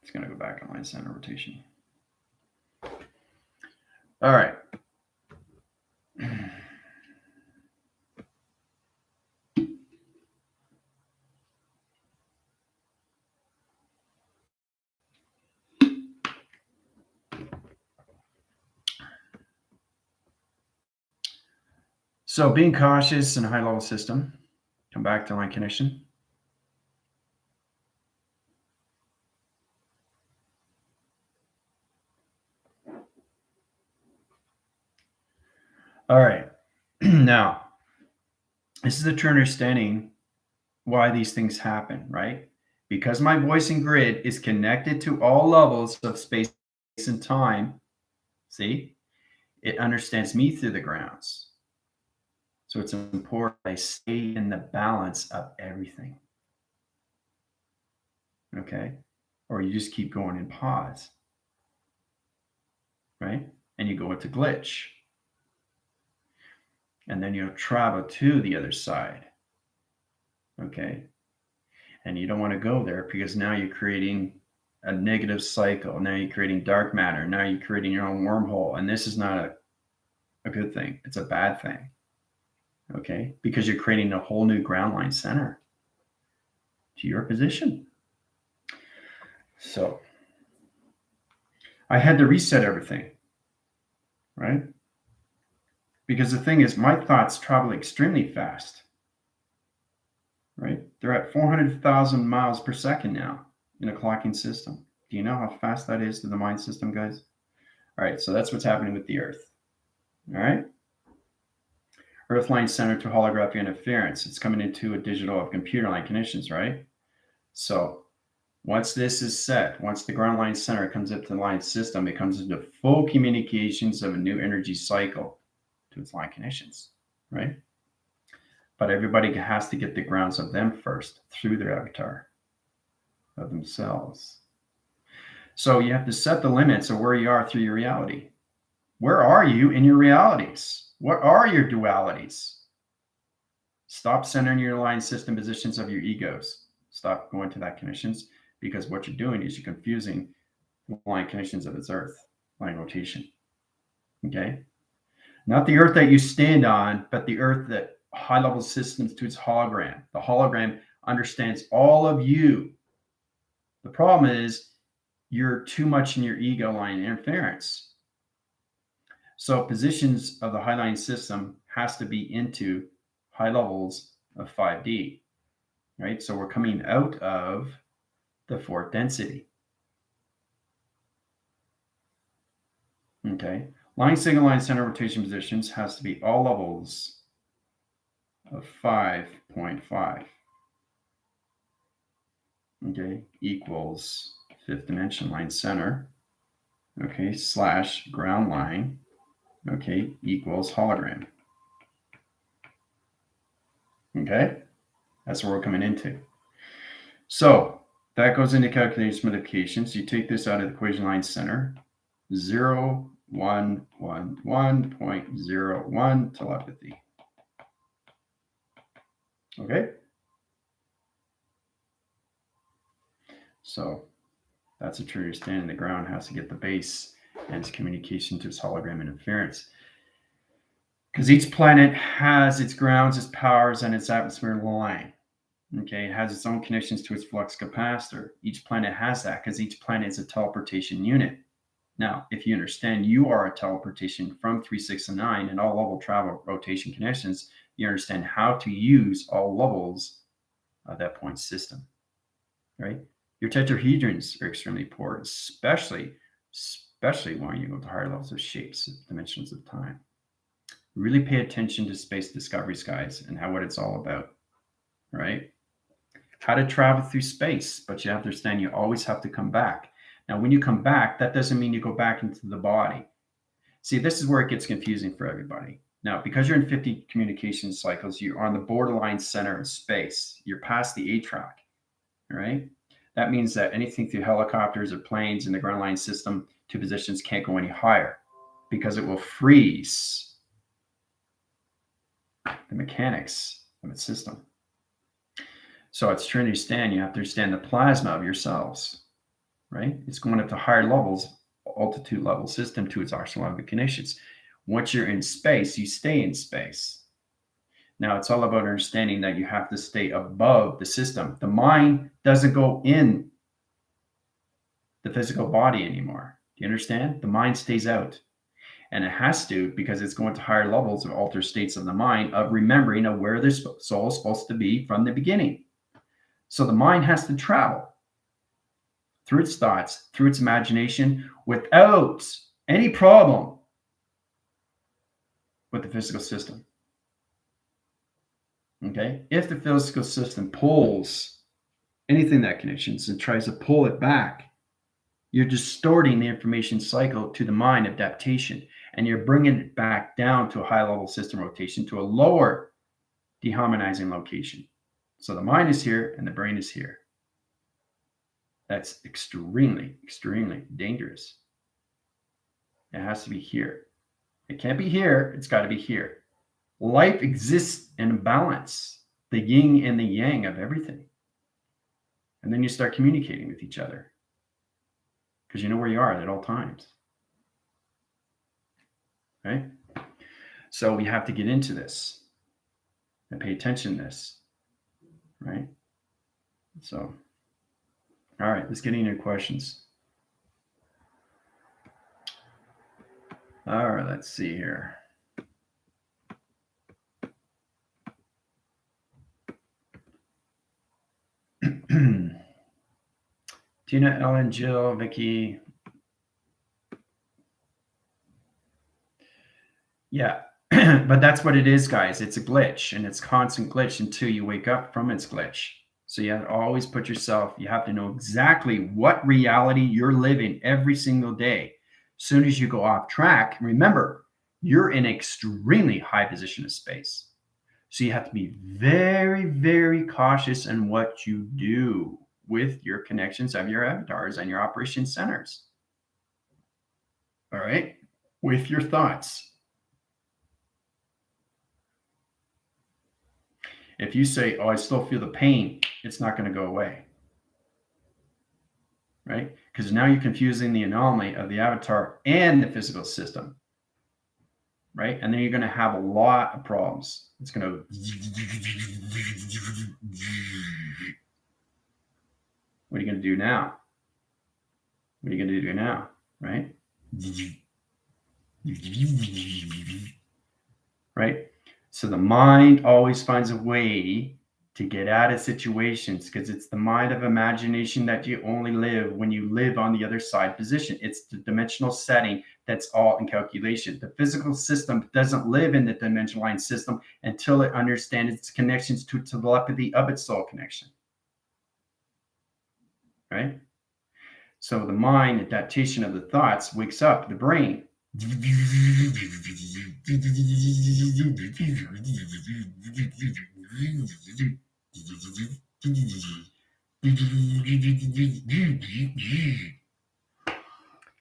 It's going to go back in line center rotation. All right. So being cautious in a high level system, come back to line connection. All right. Now, this is a true understanding why these things happen, right? Because my voicing grid is connected to all levels of space and time. See, it understands me through the grounds. So it's important I stay in the balance of everything. Okay. Or you just keep going in pause. Right? And you go into glitch. And then you'll travel to the other side. Okay. And you don't want to go there because now you're creating a negative cycle. Now you're creating dark matter. Now you're creating your own wormhole. And this is not a good thing. It's a bad thing. Okay. Because you're creating a whole new ground line center to your position. So I had to reset everything. Right? Because the thing is, my thoughts travel extremely fast. Right? They're at 400,000 miles per second now in a clocking system. Do you know how fast that is to the mind system, guys? All right, so that's what's happening with the Earth. All right? Earth line center to holographic interference. It's coming into a digital of computer line conditions, right? So Once this is set, once the ground line center comes up to the line system, it comes into full communications of a new energy cycle to its line connections, right? But everybody has to get the grounds of them first through their avatar of themselves. So you have to set the limits of where you are through your reality. Where are you in your realities? What are your dualities? Stop centering your line system positions of your egos. Stop going to that connections, because what you're doing is you're confusing the line connections of its earth, line rotation. Okay? Not the earth that you stand on, but the earth that high level systems to its hologram. The hologram understands all of you. The problem is you're too much in your ego line interference. So positions of the high line system has to be into high levels of 5D, right? So we're coming out of the fourth density. Okay. Line signal line center rotation positions has to be all levels of 5.5. Okay, equals fifth dimension line center. Okay, slash ground line. Okay, equals hologram. Okay, that's what we're coming into. So that goes into calculation modifications. You take this out of the equation line center, 0.111.01 telepathy. Okay. So that's a true understanding. The ground has to get the base and its communication to its hologram interference. Because each planet has its grounds, its powers, and its atmosphere line. Okay, it has its own connections to its flux capacitor. Each planet has that because each planet is a teleportation unit. Now, if you understand you are a teleportation from 3, 6, and 9 and all level travel rotation connections, you understand how to use all levels of that point system, right? Your tetrahedrons are extremely poor, especially when you go to higher levels of shapes, dimensions of time. Really pay attention to space discovery, guys, and what it's all about, right? How to travel through space, but you have to understand you always have to come back. Now, when you come back, that doesn't mean you go back into the body. See, this is where it gets confusing for everybody. Now, because you're in 50 communication cycles, you're on the borderline center of space. You're past the A track, right? That means that anything through helicopters or planes in the ground line system to positions can't go any higher because it will freeze the mechanics of its system. So it's true to understand, you have to understand the plasma of yourselves, right? It's going up to higher levels, altitude level system to its oxygen connections. Once you're in space, you stay in space. Now it's all about understanding that you have to stay above the system. The mind doesn't go in the physical body anymore. Do you understand? The mind stays out. And it has to, because it's going to higher levels of altered states of the mind of remembering of where the soul is supposed to be from the beginning. So the mind has to travel through its thoughts, through its imagination, without any problem with the physical system. Okay? If the physical system pulls anything that connections and tries to pull it back, you're distorting the information cycle to the mind of adaptation, and you're bringing it back down to a high level system rotation to a lower deharmonizing location. So the mind is here and the brain is here. That's extremely, extremely dangerous. It has to be here. It can't be here. It's got to be here. Life exists in balance, the yin and the yang of everything. And then you start communicating with each other because you know where you are at all times. Right? So we have to get into this and pay attention to this. Right? So, all right, let's get into your questions. All right, let's see here. Tina, Ellen, Jill, Vicky. Yeah, but that's what it is, guys. It's a glitch, and it's constant glitch until you wake up from its glitch. So you have to always put yourself, you have to know exactly what reality you're living every single day. As soon as you go off track, remember, you're in an extremely high position of space. So you have to be very, very cautious in what you do with your connections of your avatars and your operation centers. All right? With your thoughts. If you say, oh, I still feel the pain, it's not going to go away. Right? Because now you're confusing the anomaly of the avatar and the physical system. Right? And then you're going to have a lot of problems. It's going to. What are you going to do now? What are you going to do now? Right? Right? So the mind always finds a way to get out of situations because it's the mind of imagination that you only live when you live on the other side position. It's the dimensional setting that's all in calculation. The physical system doesn't live in the dimensional line system until it understands its connections to telepathy of its soul connection. Right? So the mind adaptation of the thoughts wakes up the brain.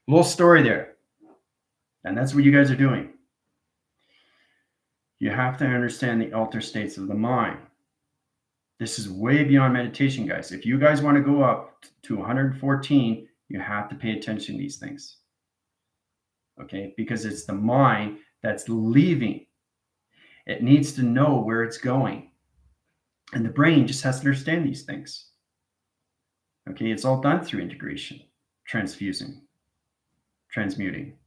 Little story there. And that's what you guys are doing. You have to understand the altered states of the mind. This is way beyond meditation, guys. If you guys want to go up to 114, you have to pay attention to these things. Okay? Because it's the mind that's leaving. It needs to know where it's going. And the brain just has to understand these things. Okay? It's all done through integration, transfusing, transmuting,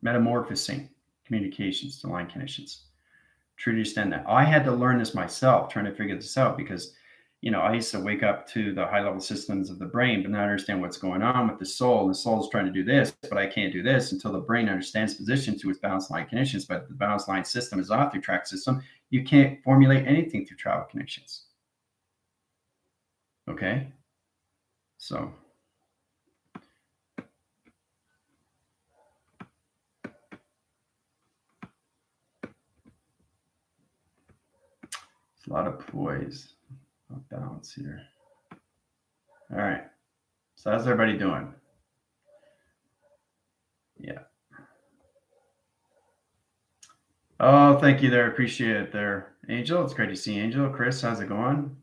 metamorphosing, communications, to line connections. Truly understand that. I had to learn this myself, trying to figure this out because, I used to wake up to the high level systems of the brain, but not understand what's going on with the soul. And the soul is trying to do this, but I can't do this until the brain understands position to its balance line connections. But the balance line system is off through track system. You can't formulate anything through travel connections. Okay. So. A lot of poise, of balance here. All right. So how's everybody doing? Yeah. Oh, thank you there. Appreciate it there. Angel, it's great to see you, Angel. Chris, how's it going?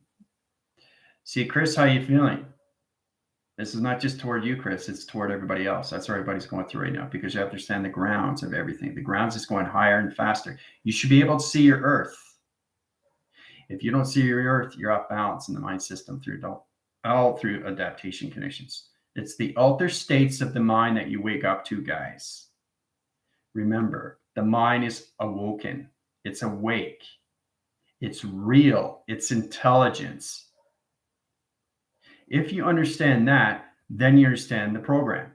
See, Chris, how you feeling? This is not just toward you, Chris. It's toward everybody else. That's what everybody's going through right now because you have to understand the grounds of everything. The grounds is going higher and faster. You should be able to see your earth. If you don't see your earth, you're off balance in the mind system through adaptation conditions. It's the altered states of the mind that you wake up to, guys. Remember, the mind is awoken. It's awake. It's real. It's intelligence. If you understand that, then you understand the program.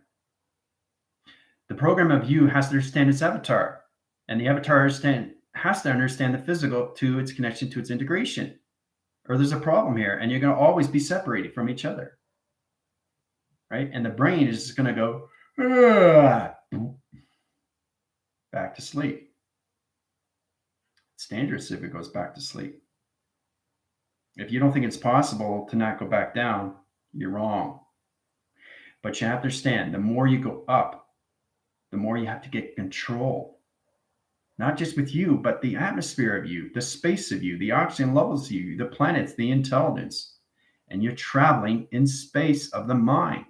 The program of you has to understand its avatar, and the avatar has to understand the physical to its connection to its integration, or there's a problem here, and you're going to always be separated from each other, right? And the brain is just going to go back to sleep. It's dangerous if it goes back to sleep. If you don't think it's possible to not go back down, you're wrong. But you have to understand, the more you go up, the more you have to get control. Not just with you, but the atmosphere of you, the space of you, the oxygen levels of you, the planets, the intelligence. And you're traveling in space of the mind.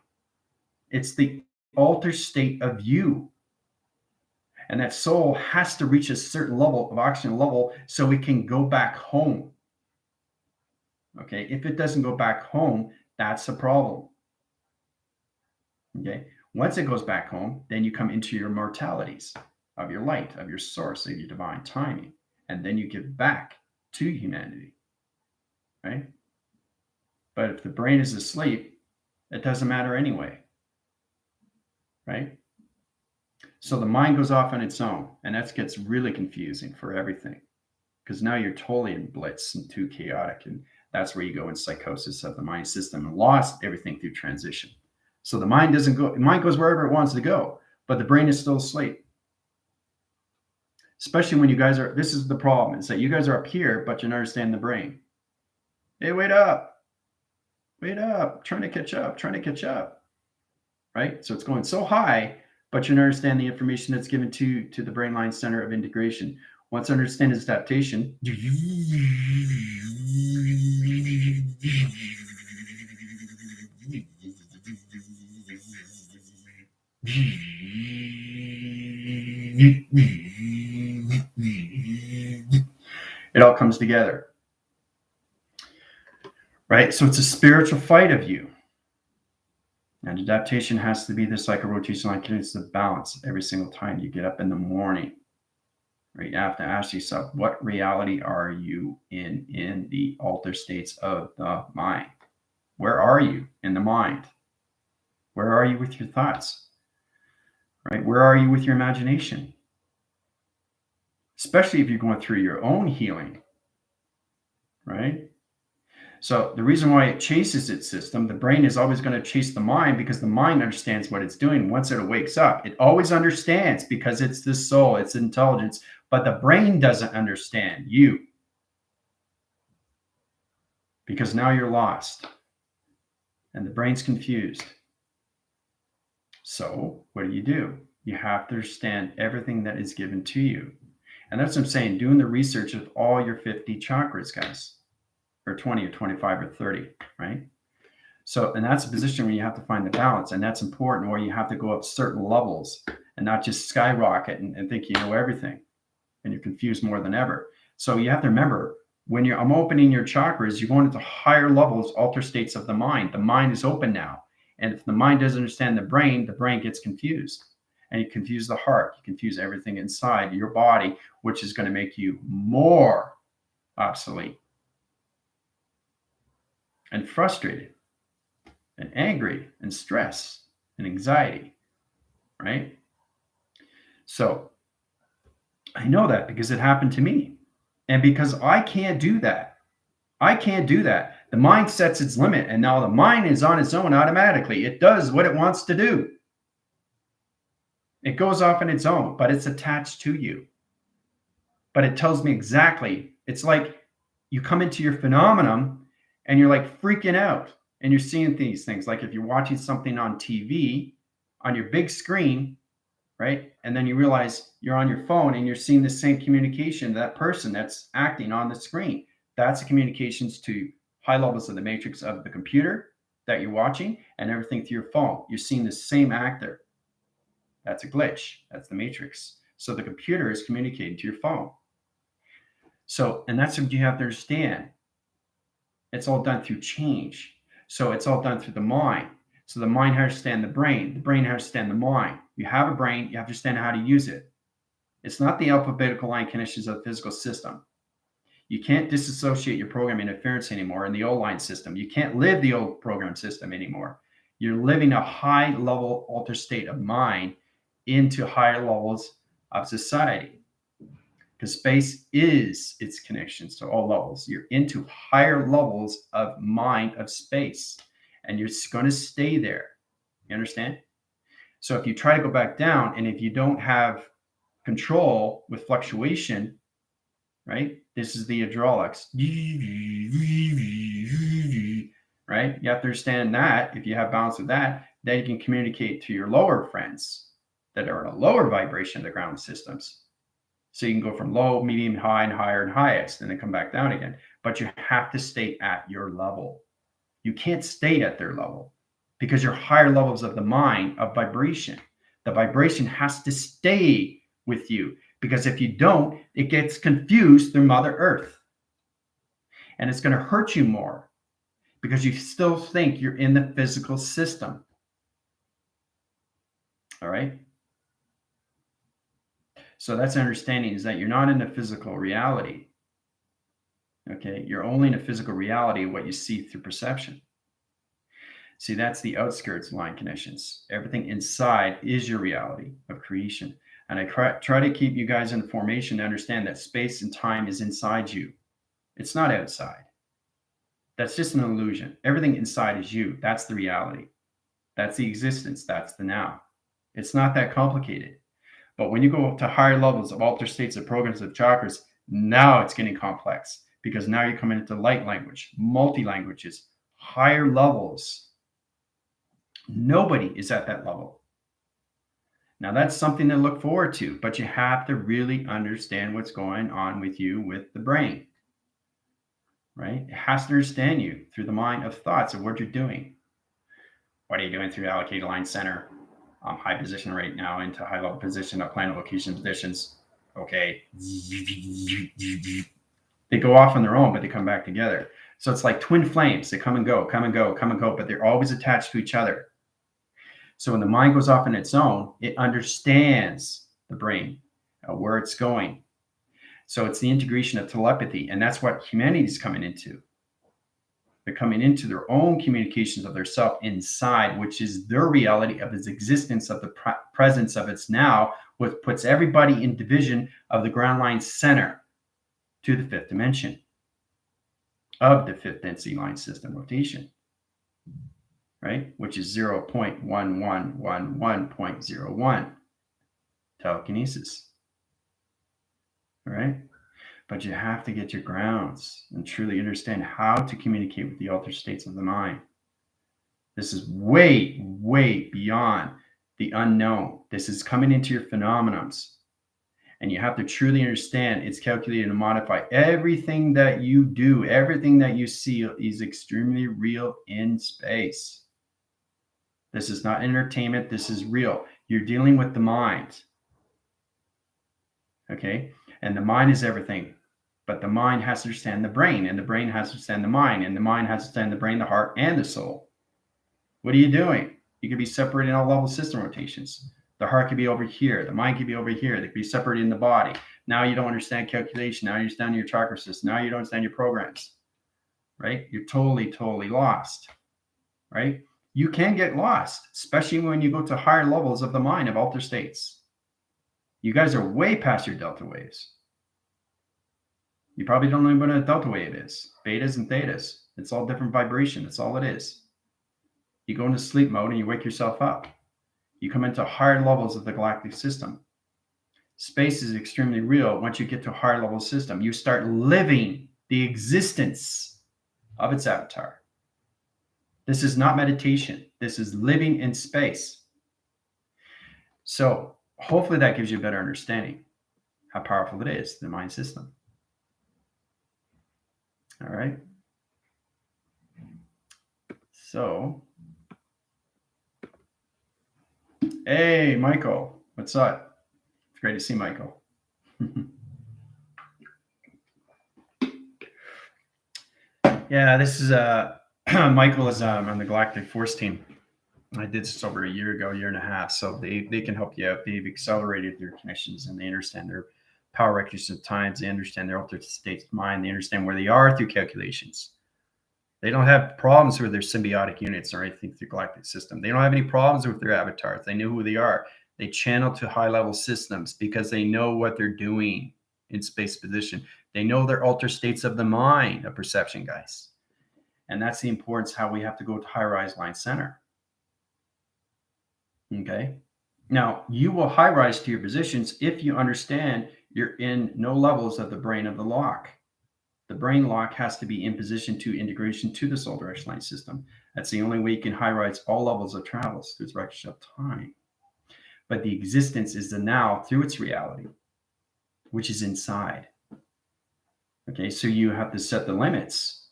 It's the altered state of you. And that soul has to reach a certain level of oxygen level so it can go back home. Okay, if it doesn't go back home, that's a problem. Okay, once it goes back home, then you come into your mortalities of your light, of your source, of your divine timing, and then you give back to humanity, right? But if the brain is asleep, it doesn't matter anyway, right? So the mind goes off on its own, and that gets really confusing for everything because now you're totally in blitz and too chaotic, and That's where you go in psychosis of the mind system and lost everything through transition. So the mind doesn't go, the mind goes wherever it wants to go, but the brain is still asleep. Especially when you guys are, this is the problem, is that you guys are up here, but you don't understand the brain. Hey, wait up, trying to catch up, right? So it's going so high, but you don't understand the information that's given to the brain line center of integration. Once I understand its adaptation, it all comes together, right? So it's a spiritual fight of you. And adaptation has to be this like a rotation line. It's the balance every single time you get up in the morning. Right? You have to ask yourself, what reality are you in the altered states of the mind? Where are you in the mind? Where are you with your thoughts? Right? Where are you with your imagination? Especially if you're going through your own healing, right? So the reason why it chases its system, the brain is always going to chase the mind because the mind understands what it's doing. Once it wakes up, it always understands because it's the soul, it's intelligence, but the brain doesn't understand you because now you're lost and the brain's confused. So what do? You have to understand everything that is given to you. And that's what I'm saying, doing the research of all your 50 chakras, guys, or 20 or 25 or 30, right? So, and that's a position where you have to find the balance, and that's important, where you have to go up certain levels and not just skyrocket and think you know everything, and you're confused more than ever. So you have to remember, when I'm opening your chakras, you're going into higher levels, altered states of the mind. The mind is open now. And if the mind doesn't understand the brain gets confused. And you confuse the heart, you confuse everything inside your body, which is going to make you more obsolete and frustrated and angry and stressed and anxiety, right? So I know that because it happened to me. And because I can't do that. The mind sets its limit, and now the mind is on its own automatically. It does what it wants to do. It goes off on its own, but it's attached to you. But it tells me exactly. It's like you come into your phenomenon and you're like freaking out and you're seeing these things. Like if you're watching something on TV on your big screen, right? And then you realize you're on your phone and you're seeing the same communication, that person that's acting on the screen. That's the communications to high levels of the matrix of the computer that you're watching and everything through your phone. You're seeing the same actor. That's a glitch. That's the matrix. So the computer is communicating to your phone. So, and that's what you have to understand. It's all done through change. So it's all done through the mind. So the mind has to understand the brain has to understand the mind. You have a brain, you have to understand how to use it. It's not the alphabetical line conditions of the physical system. You can't disassociate your program interference anymore in the old line system. You can't live the old program system anymore. You're living a high level altered state of mind into higher levels of society. Because space is its connections to all levels. You're into higher levels of mind of space, and you're going to stay there. You understand? So if you try to go back down, and if you don't have control with fluctuation, right? This is the hydraulics, right? You have to understand that if you have balance with that, then you can communicate to your lower friends that are in a lower vibration of the ground systems. So you can go from low, medium, high, and higher and highest, and then come back down again. But you have to stay at your level. You can't stay at their level because you're higher levels of the mind of vibration. The vibration has to stay with you because if you don't, it gets confused through Mother Earth. And it's going to hurt you more because you still think you're in the physical system. All right? So that's understanding is that you're not in a physical reality. Okay, you're only in a physical reality of what you see through perception. See, that's the outskirts line conditions. Everything inside is your reality of creation. And I try to keep you guys in formation to understand that space and time is inside you. It's not outside. That's just an illusion. Everything inside is you. That's the reality. That's the existence. That's the now. It's not that complicated. But when you go up to higher levels of altered states of programs of chakras, now it's getting complex because now you're coming into light language, multi-languages, higher levels. Nobody is at that level. Now that's something to look forward to, but you have to really understand what's going on with you with the brain, right? It has to understand you through the mind of thoughts of what you're doing. What are you doing through allocated line center? High position right now into high level position of planet location positions. Okay. They go off on their own, but they come back together. So it's like twin flames. They come and go, come and go, come and go, but they're always attached to each other. So when the mind goes off on its own, it understands the brain, where it's going. So it's the integration of telepathy, and that's what humanity is coming into. They're coming into their own communications of their self inside, which is their reality of its existence, of the presence of its now, which puts everybody in division of the ground line center to the fifth dimension of the fifth density line system rotation, right? Which is 0.1111.01 telekinesis, all right? But you have to get your grounds and truly understand how to communicate with the altered states of the mind. This is way, way beyond the unknown. This is coming into your phenomenons. And you have to truly understand it's calculated to modify everything that you do, everything that you see is extremely real in space. This is not entertainment. This is real. You're dealing with the mind. Okay? And the mind is everything. But the mind has to understand the brain, and the brain has to understand the mind, and the mind has to understand the brain, the heart, and the soul. What are you doing? You could be separated in all level system rotations. The heart could be over here. The mind could be over here. They could be separated in the body. Now you don't understand calculation. Now you understand your chakra system. Now you don't understand your programs, right? You're totally, totally lost, right? You can get lost, especially when you go to higher levels of the mind of altered states. You guys are way past your delta waves. You probably don't know what a delta wave is. Betas and thetas. It's all different vibration. That's all it is. You go into sleep mode and you wake yourself up. You come into higher levels of the galactic system. Space is extremely real. Once you get to a higher level system, you start living the existence of its avatar. This is not meditation. This is living in space. So hopefully that gives you a better understanding how powerful it is, the mind system. All right. So, hey, Michael, what's up? It's great to see Michael. Yeah, this is Michael is on the Galactic Force team. I did this over a year ago, year and a half. So they can help you out. They've accelerated their connections and they understand their power records of times. They understand their altered states of mind. They understand where they are through calculations. They don't have problems with their symbiotic units or anything through the galactic system. They don't have any problems with their avatars. They know who they are. They channel to high-level systems because they know what they're doing in space position. They know their altered states of the mind, of perception, guys. And that's the importance how we have to go to high-rise line center. Okay? Now, you will high-rise to your positions if you understand you're in no levels of the brain of the lock. The brain lock has to be in position to integration to the soul direction line system. That's the only way you can high-rise all levels of travels through the direction of time. But the existence is the now through its reality, which is inside. Okay, so you have to set the limits.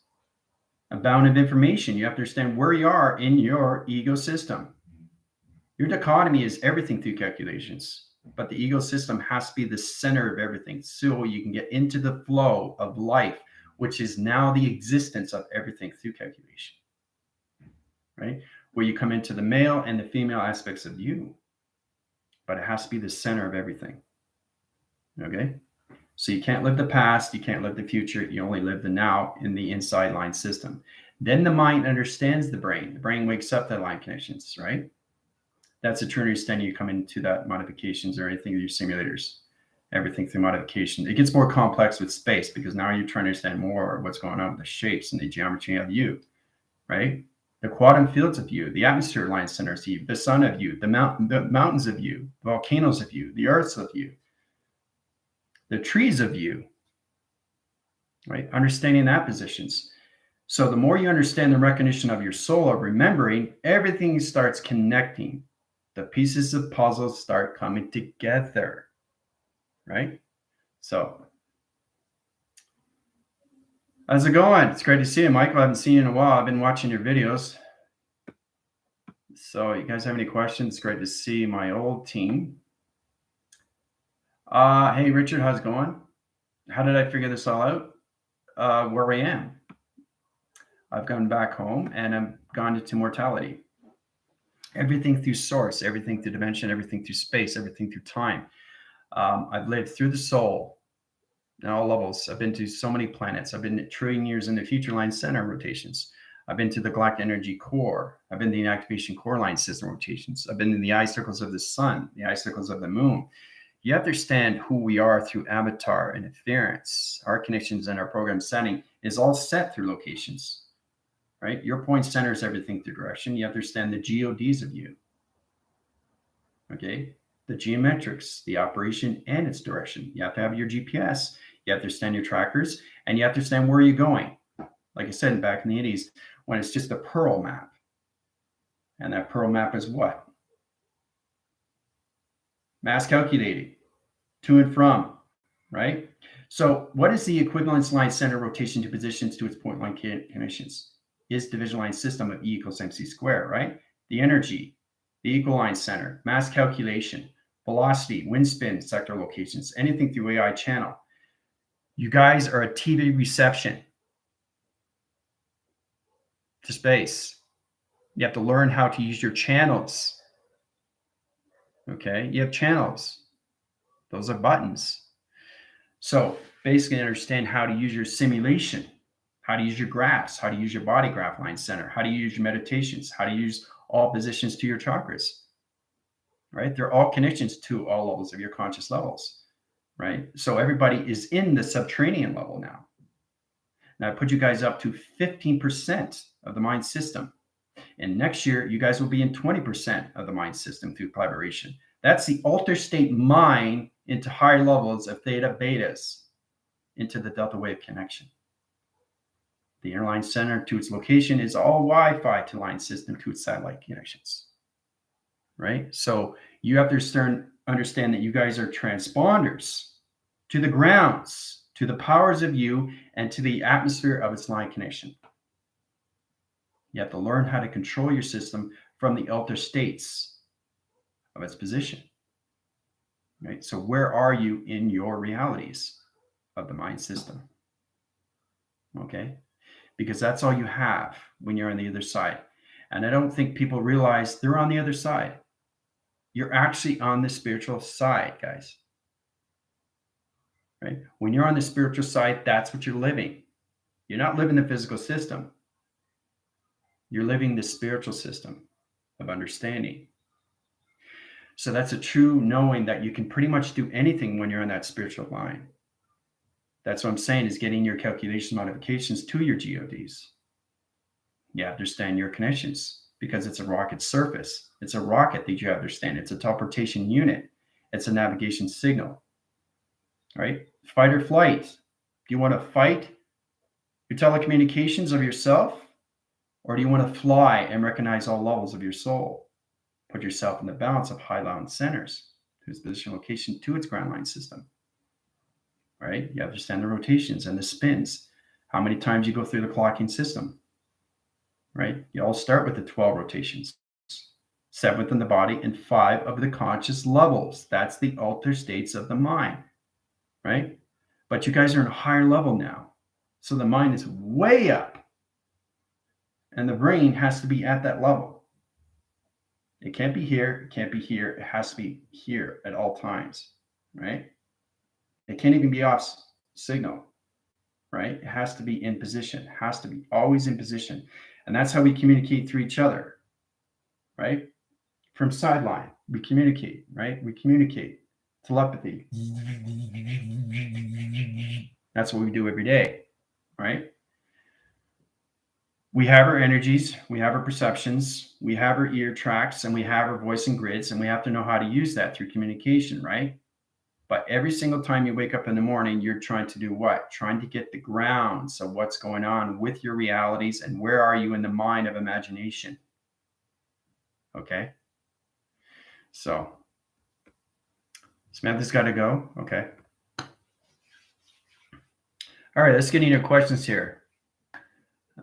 A bound of information. You have to understand where you are in your ego system. Your dichotomy is everything through calculations, but the ego system has to be the center of everything so you can get into the flow of life, which is now the existence of everything through calculation, right? Where you come into the male and the female aspects of you, but it has to be the center of everything, okay? So you can't live the past, you can't live the future, you only live the now in the inside line system. Then the mind understands the brain. The brain wakes up the line connections, right? That's a true understanding. You come into that modifications or anything of your simulators. everything through modification. It gets more complex with space because now you're trying to understand more what's going on with the shapes and the geometry of you, right? The quantum fields of you, the atmosphere line centers of you, the sun of you, the mountains of you, the volcanoes of you, the earths of you, the trees of you, right? Understanding that positions. So the more you understand the recognition of your soul, of remembering, everything starts connecting. The pieces of puzzles start coming together, right? So how's it going? It's great to see you, Michael. I haven't seen you in a while. I've been watching your videos. So you guys have any questions? It's great to see my old team. Hey, Richard, how's it going? How did I figure this all out? Where I am. I've gone back home and I've gone into mortality. Everything through source, everything through dimension, everything through space, everything through time. I've lived through the soul at all levels. I've been to so many planets. I've been trillion years in the future line center rotations. I've been to the galactic energy core. I've been to the activation core line system rotations. I've been in the eye circles of the sun, the eye circles of the moon. You understand who we are through avatar and inference. Our connections and our program setting is all set through locations, right? Your point centers everything through direction. You understand the GODs of you, okay? The geometrics, the operation and its direction. You have to have your GPS. You have to understand your trackers, and you have to understand where you're going. Like I said, back in the 80s, when it's just a pearl map. And that pearl map is what? Mass calculating, to and from, right? So what is the equivalence line center rotation to positions to its point line connections? Is division line system of E equals MC squared, right? The energy, the equal line center, mass calculation, velocity, wind spin, sector locations, anything through AI channel. You guys are a TV reception to space. You have to learn how to use your channels. Okay, you have channels. Those are buttons. So basically understand how to use your simulation, how to use your graphs, how to use your body graph line center, how to use your meditations, how to use all positions to your chakras, right? They're all connections to all levels of your conscious levels, right? So everybody is in the subterranean level now. Now I put you guys up to 15% of the mind system. And next year, you guys will be in 20% of the mind system through collaboration. That's the alter state mind into higher levels of theta betas into the delta wave connection. The inner line center to its location is all Wi-Fi to line system to its satellite connections, right? So you have to understand that you guys are transponders to the grounds, to the powers of you, and to the atmosphere of its line connection. You have to learn how to control your system from the alter states of its position, right? So where are you in your realities of the mind system? Okay, because that's all you have when you're on the other side. And I don't think people realize they're on the other side. You're actually on the spiritual side, guys. Right? When you're on the spiritual side, that's what you're living. You're not living the physical system. You're living the spiritual system of understanding. So that's a true knowing that you can pretty much do anything when you're on that spiritual line. That's what I'm saying, is getting your calculation modifications to your GODs. You understand your connections because it's a rocket surface. It's a rocket that you understand. It's a teleportation unit. It's a navigation signal, right? Fight or flight. Do you want to fight your telecommunications of yourself, or do you want to fly and recognize all levels of your soul? Put yourself in the balance of high, low, and centers to its position location to its ground line system, right? You understand the rotations and the spins, how many times you go through the clocking system, right? You all start with the 12 rotations, 7 within the body and 5 of the conscious levels. That's the alter states of the mind, right? But you guys are in a higher level now. So the mind is way up and the brain has to be at that level. It can't be here. It can't be here. It has to be here at all times, right? It can't even be off signal, right? It has to be in position. It has to be always in position. And that's how we communicate through each other, right? From sideline, we communicate, right? We communicate. Telepathy. That's what we do every day, right? We have our energies, we have our perceptions, we have our ear tracks, and we have our voice and grids, and we have to know how to use that through communication, right? But every single time you wake up in the morning, you're trying to do what? Trying to get the grounds of what's going on with your realities and where are you in the mind of imagination. Okay? So, Samantha's got to go. Okay. All right, let's get into questions here.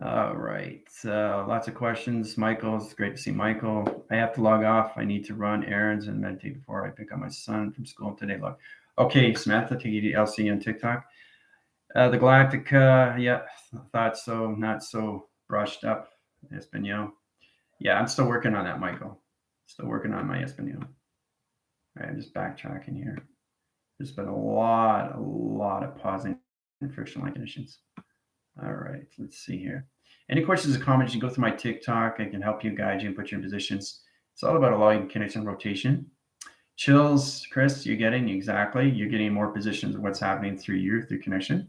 All right. Lots of questions. Michael, it's great to see Michael. I have to log off. I need to run errands and meditate before I pick up my son from school today. Okay, Samantha, take it LC on TikTok. The Galactica, yeah, thought so. Not so brushed up. Espanol. Yeah, I'm still working on that, Michael. Still working on my Espanol. All right, I'm just backtracking here. There's been a lot of pausing and friction-like conditions. All right, let's see here. Any questions or comments, you can go through my TikTok. I can help you, guide you, and put you in positions. It's all about allowing connection and rotation. Chills, Chris, you're getting exactly. You're getting more positions of what's happening through you, through connection.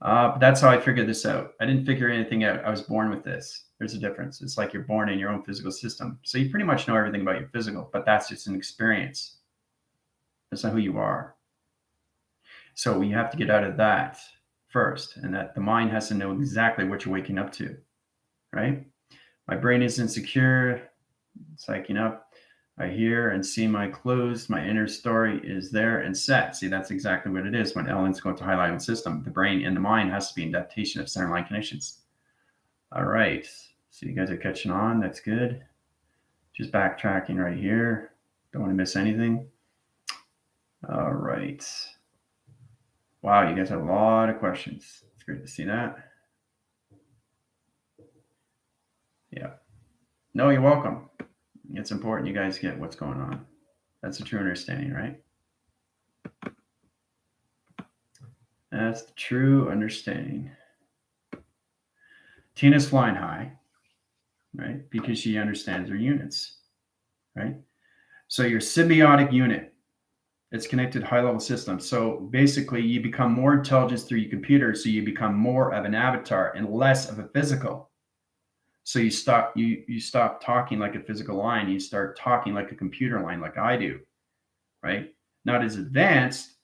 But that's how I figured this out. I didn't figure anything out. I was born with this. There's a difference. It's like you're born in your own physical system. So you pretty much know everything about your physical, but that's just an experience. That's not who you are. So you have to get out of that first, and that the mind has to know exactly what you're waking up to, right? My brain is insecure, psyching up. I hear and see my clues. My inner story is there and set. See, that's exactly what it is when elements go to high level system. The brain and the mind has to be in adaptation of center line connections. All right. So you guys are catching on. That's good. Just backtracking right here. Don't want to miss anything. All right. Wow, you guys have a lot of questions. It's great to see that. Yeah. No, you're welcome. It's important you guys get what's going on. That's a true understanding, right? That's the true understanding. Tina's flying high, right? Because she understands her units, right? So your symbiotic unit, it's connected high level system. So basically you become more intelligence through your computer. So you become more of an avatar and less of a physical. So you stop talking like a physical line. You start talking like a computer line, like I do, right? Not as advanced,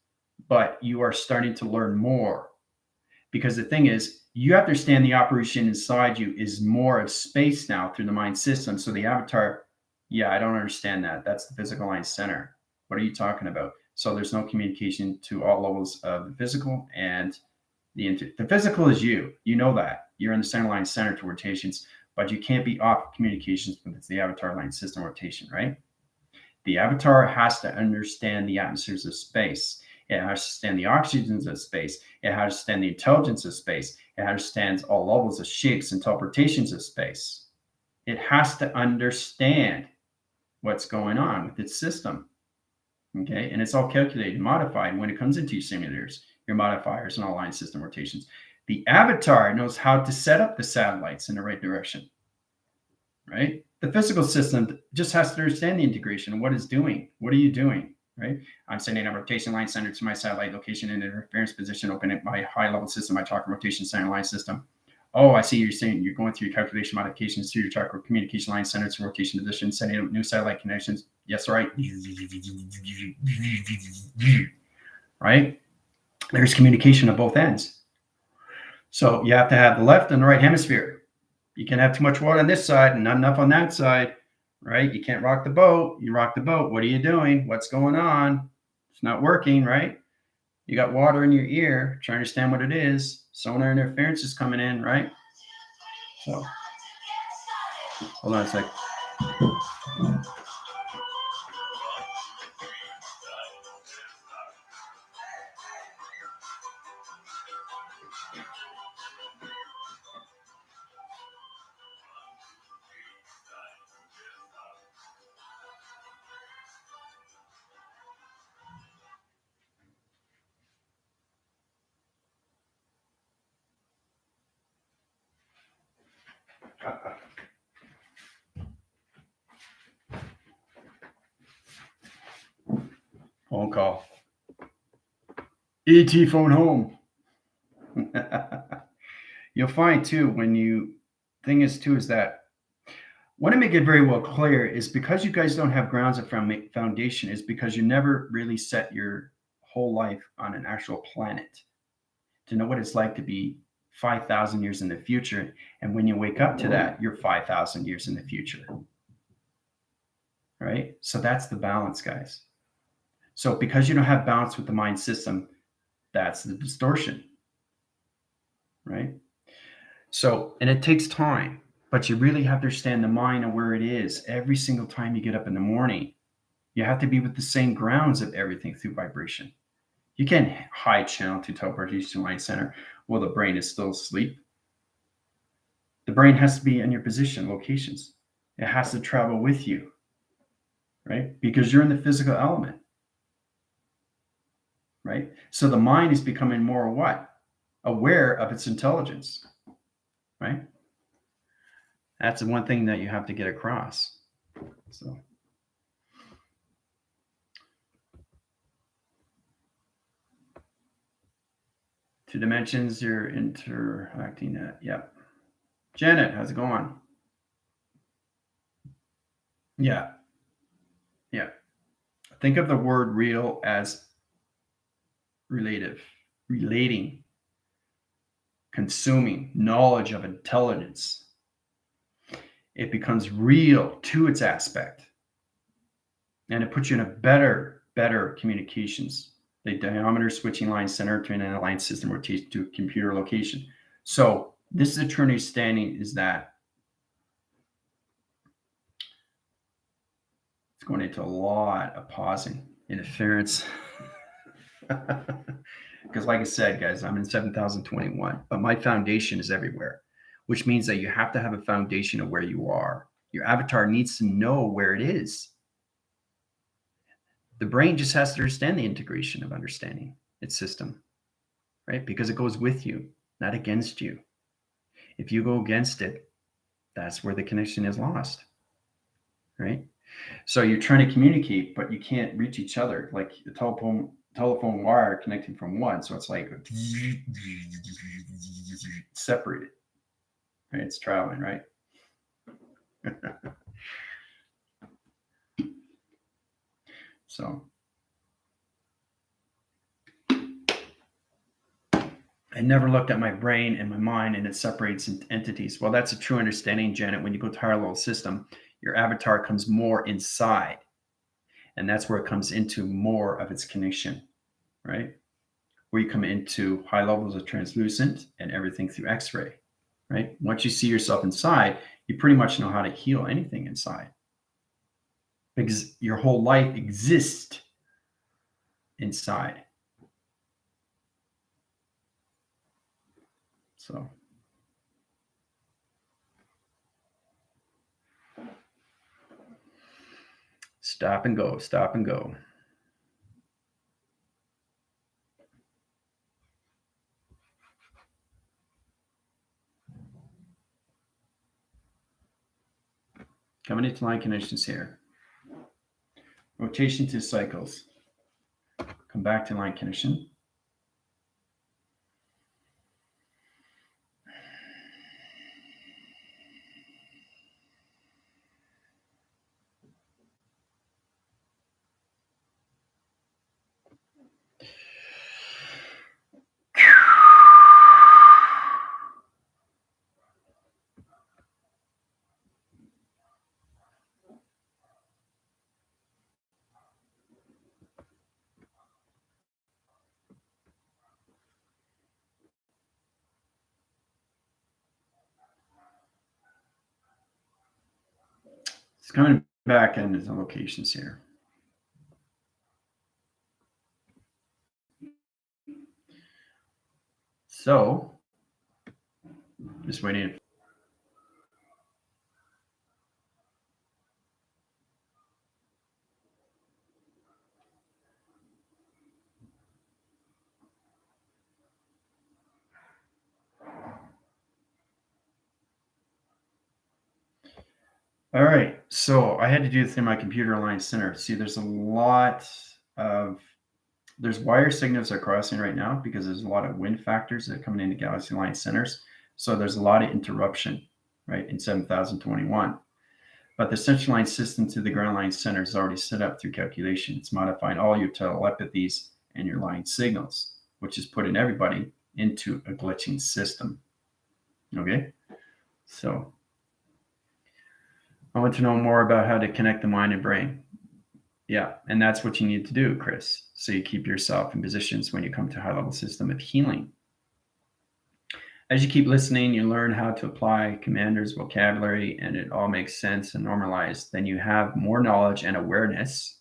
but you are starting to learn more. Because the thing is, you understand the operation inside you is more of space now through the mind system. So the avatar, yeah, I don't understand that. That's the physical line center. What are you talking about? So there's no communication to all levels of the physical, and the physical is you. You know that. You're in the center line center to rotations, but you can't be off communications when it's the avatar line system rotation, right? The avatar has to understand the atmospheres of space. It understands the oxygens of space. It understands the intelligence of space. It understands all levels of shapes and interpretations of space. It has to understand what's going on with its system. Okay, and it's all calculated and modified when it comes into your simulators, your modifiers, and all line system rotations. The avatar knows how to set up the satellites in the right direction, right? The physical system just has to understand the integration and what it's doing. What are you doing, right? I'm sending a rotation line center to my satellite location and interference position, open at my high level system, my chakra rotation center line system. Oh, I see you're saying you're going through your calculation modifications to your chakra communication line center to rotation position, setting up new satellite connections. Yes, right. Right? There's communication at both ends. So you have to have the left and the right hemisphere. You can't have too much water on this side and not enough on that side, right? You can't rock the boat. You rock the boat. What are you doing? What's going on? It's not working, right? You got water in your ear, trying to understand what it is. Sonar interference is coming in, right? So, hold on a sec. Phone call. ET phone home. You'll find too when you thing is too is that want to make it very well clear is because you guys don't have grounds of foundation is because you never really set your whole life on an actual planet to know what it's like to be 5,000 years in the future. And when you wake up to that, you're 5,000 years in the future. Right? So that's the balance, guys. So because you don't have balance with the mind system, that's the distortion. Right? So, and it takes time, but you really have to understand the mind and where it is every single time you get up in the morning. You have to be with the same grounds of everything through vibration. You can't high channel to teleportation mind center while the brain is still asleep. The brain has to be in your position, locations. It has to travel with you, right? Because you're in the physical element, right? So the mind is becoming more what? Aware of its intelligence, right? That's the one thing that you have to get across. So. Two dimensions, you're interacting at. Yep. Janet, how's it going? Yeah. Yeah. Think of the word real as relating, consuming, knowledge of intelligence. It becomes real to its aspect. And it puts you in a better communications. The diameter switching line center to an aligned system rotation to a computer location. So this is a true understanding is that it's going into a lot of pausing, interference. Because like I said, guys, I'm in 7,021, but my foundation is everywhere, which means that you have to have a foundation of where you are. Your avatar needs to know where it is. The brain just has to understand the integration of understanding its system, right? Because it goes with you, not against you. If you go against it, that's where the connection is lost, right? So you're trying to communicate, but you can't reach each other. Like the telephone wire connecting from one. So it's like separated. Right? It's traveling, right? So I never looked at my brain and my mind and it separates entities. Well, that's a true understanding, Janet. When you go to higher level system, your avatar comes more inside. And that's where it comes into more of its connection, right? Where you come into high levels of translucent and everything through X-ray, right? Once you see yourself inside, you pretty much know how to heal anything inside because your whole life exists inside. So stop and go, stop and go. Coming into line connections here. Rotation to cycles. Come back to line connection. It's coming back into the locations here. So, just waiting. All right, so I had to do this in my computer aligned center. See, there's a lot of there's wire signals that are crossing right now because there's a lot of wind factors that are coming into galaxy line centers. So there's a lot of interruption, right, in 7021. But the central line system to the ground line center is already set up through calculation. It's modifying all your telepathies and your line signals, which is putting everybody into a glitching system. Okay? So I want to know more about how to connect the mind and brain. Yeah, and that's what you need to do, Chris. So you keep yourself in positions when you come to a high-level system of healing. As you keep listening, you learn how to apply Commander's vocabulary, and it all makes sense and normalized. Then you have more knowledge and awareness.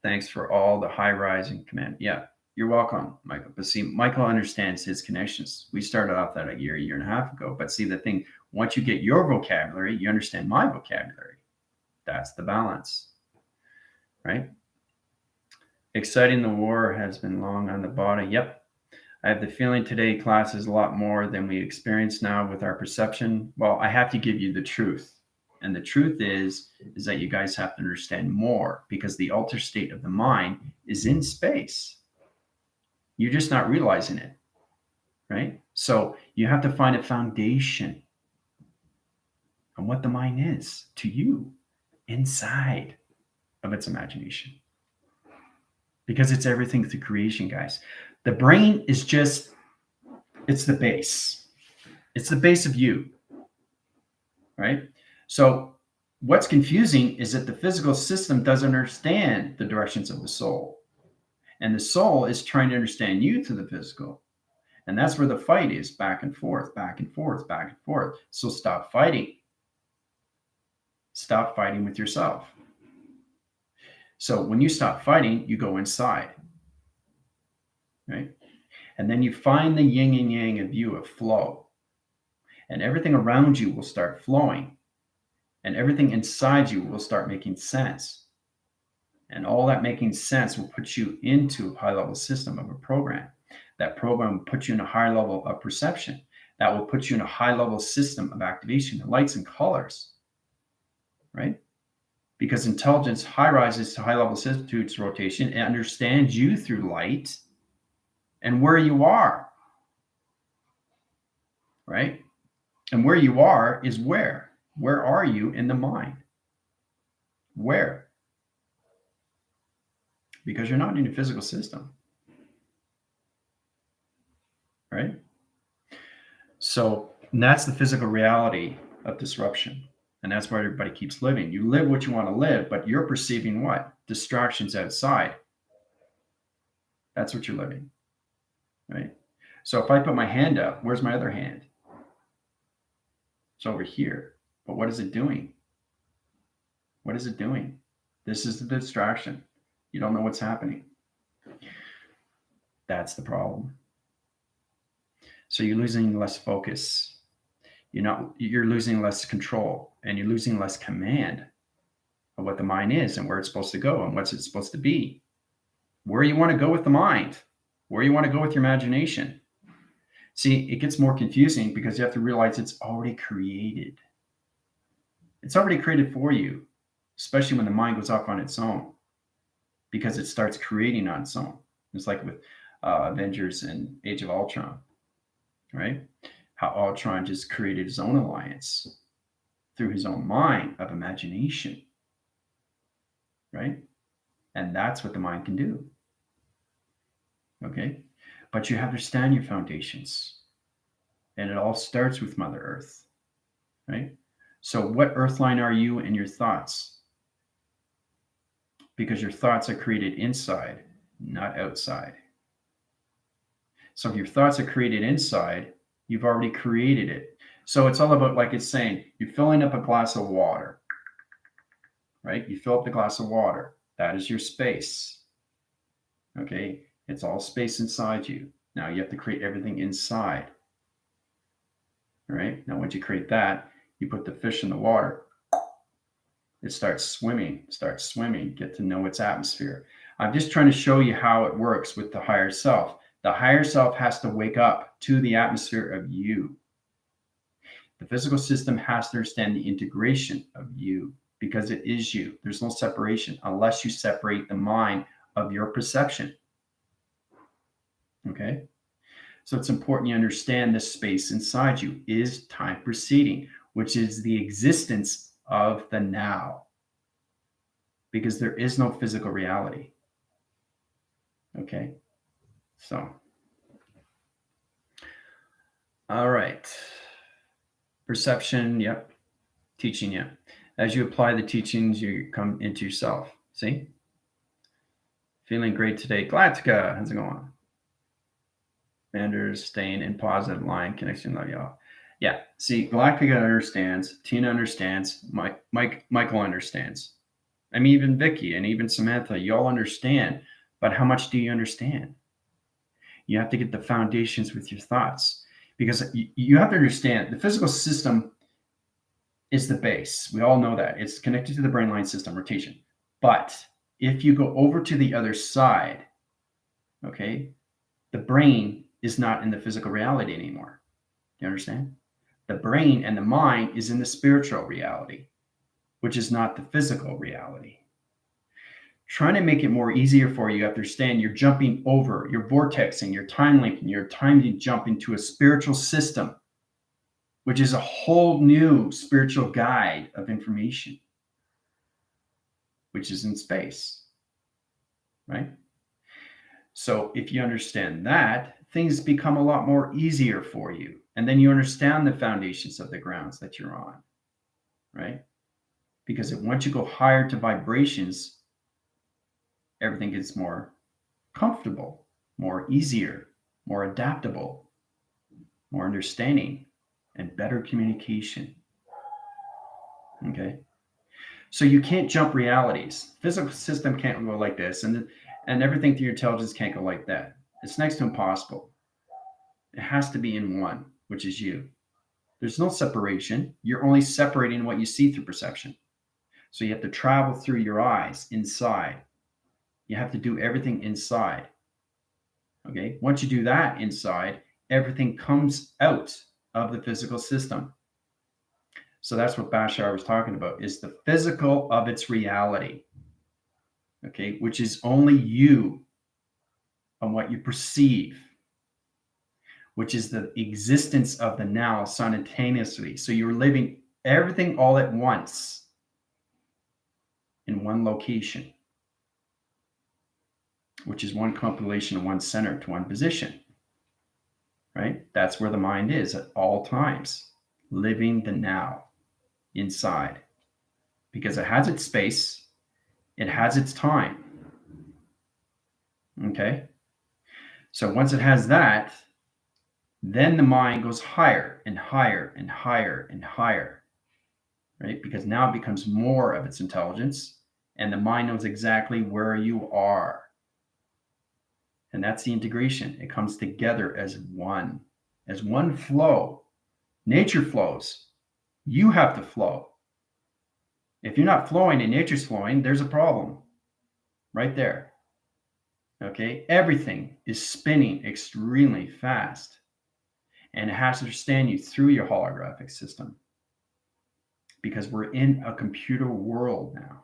Thanks for all the high rising command. Yeah, you're welcome, Michael. But see, Michael understands his connections. We started off that a year and a half ago. But see, the thing, once you get your vocabulary, you understand my vocabulary. That's the balance, right? Exciting, the war has been long on the body. Yep. I have the feeling today class is a lot more than we experience now with our perception. Well, I have to give you the truth. And the truth is that you guys have to understand more because the altered state of the mind is in space. You're just not realizing it, right? So you have to find a foundation on what the mind is to you inside of its imagination. Because it's everything through creation, guys. The brain is just, it's the base. It's the base of you, right? So what's confusing is that the physical system doesn't understand the directions of the soul. And the soul is trying to understand you through the physical. And that's where the fight is, back and forth, back and forth, back and forth. So stop fighting. Stop fighting with yourself. So when you stop fighting, you go inside, right? And then you find the yin and yang of you of flow. And everything around you will start flowing. And everything inside you will start making sense. And all that making sense will put you into a high-level system of a program. That program will put you in a high level of perception. That will put you in a high-level system of activation, lights and colors, right? Because intelligence high rises to high-level systems rotation and understands you through light and where you are, right? And where you are is where? Where are you in the mind? Where? Because you're not in a physical system, right? So that's the physical reality of disruption. And that's why everybody keeps living. You live what you want to live, but you're perceiving what? Distractions outside. That's what you're living, right? So if I put my hand up, where's my other hand? It's over here. But what is it doing? What is it doing? This is the distraction. You don't know what's happening. That's the problem. So you're losing less focus. You're losing less control, and you're losing less command of what the mind is and where it's supposed to go and what's it supposed to be. Where you want to go with the mind, where you want to go with your imagination. See, it gets more confusing because you have to realize it's already created. It's already created for you, especially when the mind goes off on its own, because it starts creating on its own. It's like with Avengers and Age of Ultron, right? How Ultron just created his own alliance through his own mind of imagination, right? And that's what the mind can do. Okay? But you have to understand your foundations. And it all starts with Mother Earth, right? So what earthline are you in your thoughts? Because your thoughts are created inside, not outside. So if your thoughts are created inside, you've already created it. So it's all about, like it's saying, you're filling up a glass of water, right? You fill up the glass of water. That is your space. Okay? It's all space inside you. Now you have to create everything inside. All right? Now once you create that, you put the fish in the water. It starts swimming, get to know its atmosphere. I'm just trying to show you how it works with the higher self. The higher self has to wake up to the atmosphere of you. The physical system has to understand the integration of you because it is you. There's no separation unless you separate the mind of your perception. Okay? So it's important you understand this space inside you is time proceeding, which is the existence of the now, because there is no physical reality. Okay? So, all right. Perception, yep. Teaching, yep. As you apply the teachings, you come into yourself. See? Feeling great today. Galactica, how's it going? Anders staying in positive line connection. Love y'all. Yeah. See, Galactica understands. Tina understands. Michael understands. I mean, even Vicky and even Samantha, you all understand. But how much do you understand? You have to get the foundations with your thoughts, because you have to understand the physical system is the base. We all know that. It's connected to the brain line system, rotation. But if you go over to the other side, okay, the brain is not in the physical reality anymore. Do you understand? The brain and the mind is in the spiritual reality, which is not the physical reality. Trying to make it more easier for you to understand, you're jumping over, you're vortexing, you're time linking, you're time to jump into a spiritual system, which is a whole new spiritual guide of information, which is in space, right? So if you understand that, things become a lot more easier for you. And then you understand the foundations of the grounds that you're on, right? Because once you go higher to vibrations, everything gets more comfortable, more easier, more adaptable, more understanding, and better communication. Okay? So you can't jump realities. Physical system can't go like this, and everything through your intelligence can't go like that. It's next to impossible. It has to be in one, which is you. There's no separation. You're only separating what you see through perception. So you have to travel through your eyes inside. You have to do everything inside. Okay? Once you do that inside, everything comes out of the physical system. So that's what Bashar was talking about, is the physical of its reality. Okay? Which is only you and what you perceive, which is the existence of the now simultaneously. So you're living everything all at once in one location, which is one compilation of one center to one position, right? That's where the mind is at all times, living the now inside, because it has its space, it has its time. Okay? So once it has that, then the mind goes higher and higher and higher and higher, right? Because now it becomes more of its intelligence, and the mind knows exactly where you are. And that's the integration. It comes together as one flow. Nature flows. You have to flow. If you're not flowing and nature's flowing, there's a problem right there. Okay? Everything is spinning extremely fast, and it has to understand you through your holographic system, because we're in a computer world now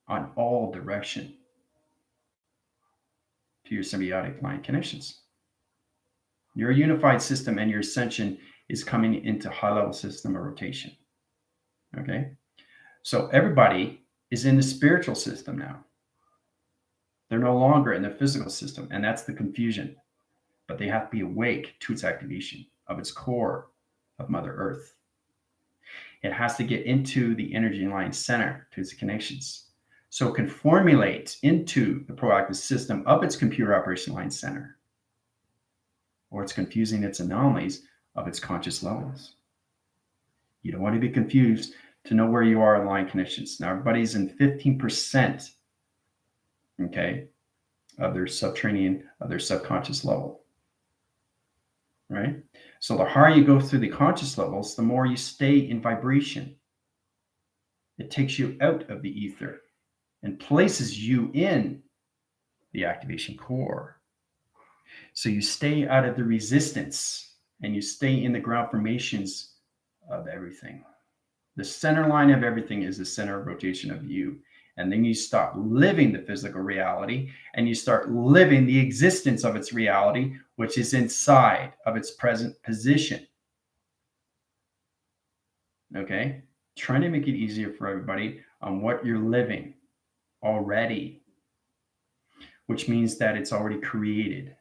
on all direction to your symbiotic line connections. Your unified system and your ascension is coming into high-level system of rotation. Okay? So everybody is in the spiritual system now. They're no longer in the physical system, and that's the confusion. But they have to be awake to its activation of its core of Mother Earth. It has to get into the energy line center to its connections, so it can formulate into the proactive system of its computer operation line center, or it's confusing its anomalies of its conscious levels. You don't want to be confused to know where you are in line connections. Now, everybody's in 15%, okay, of their subterranean, of their subconscious level, right? So the higher you go through the conscious levels, the more you stay in vibration. It takes you out of the ether and places you in the activation core. So you stay out of the resistance and you stay in the ground formations of everything. The center line of everything is the center of rotation of you. And then you stop living the physical reality and you start living the existence of its reality, which is inside of its present position. Okay? Trying to make it easier for everybody on what you're living already, which means that it's already created.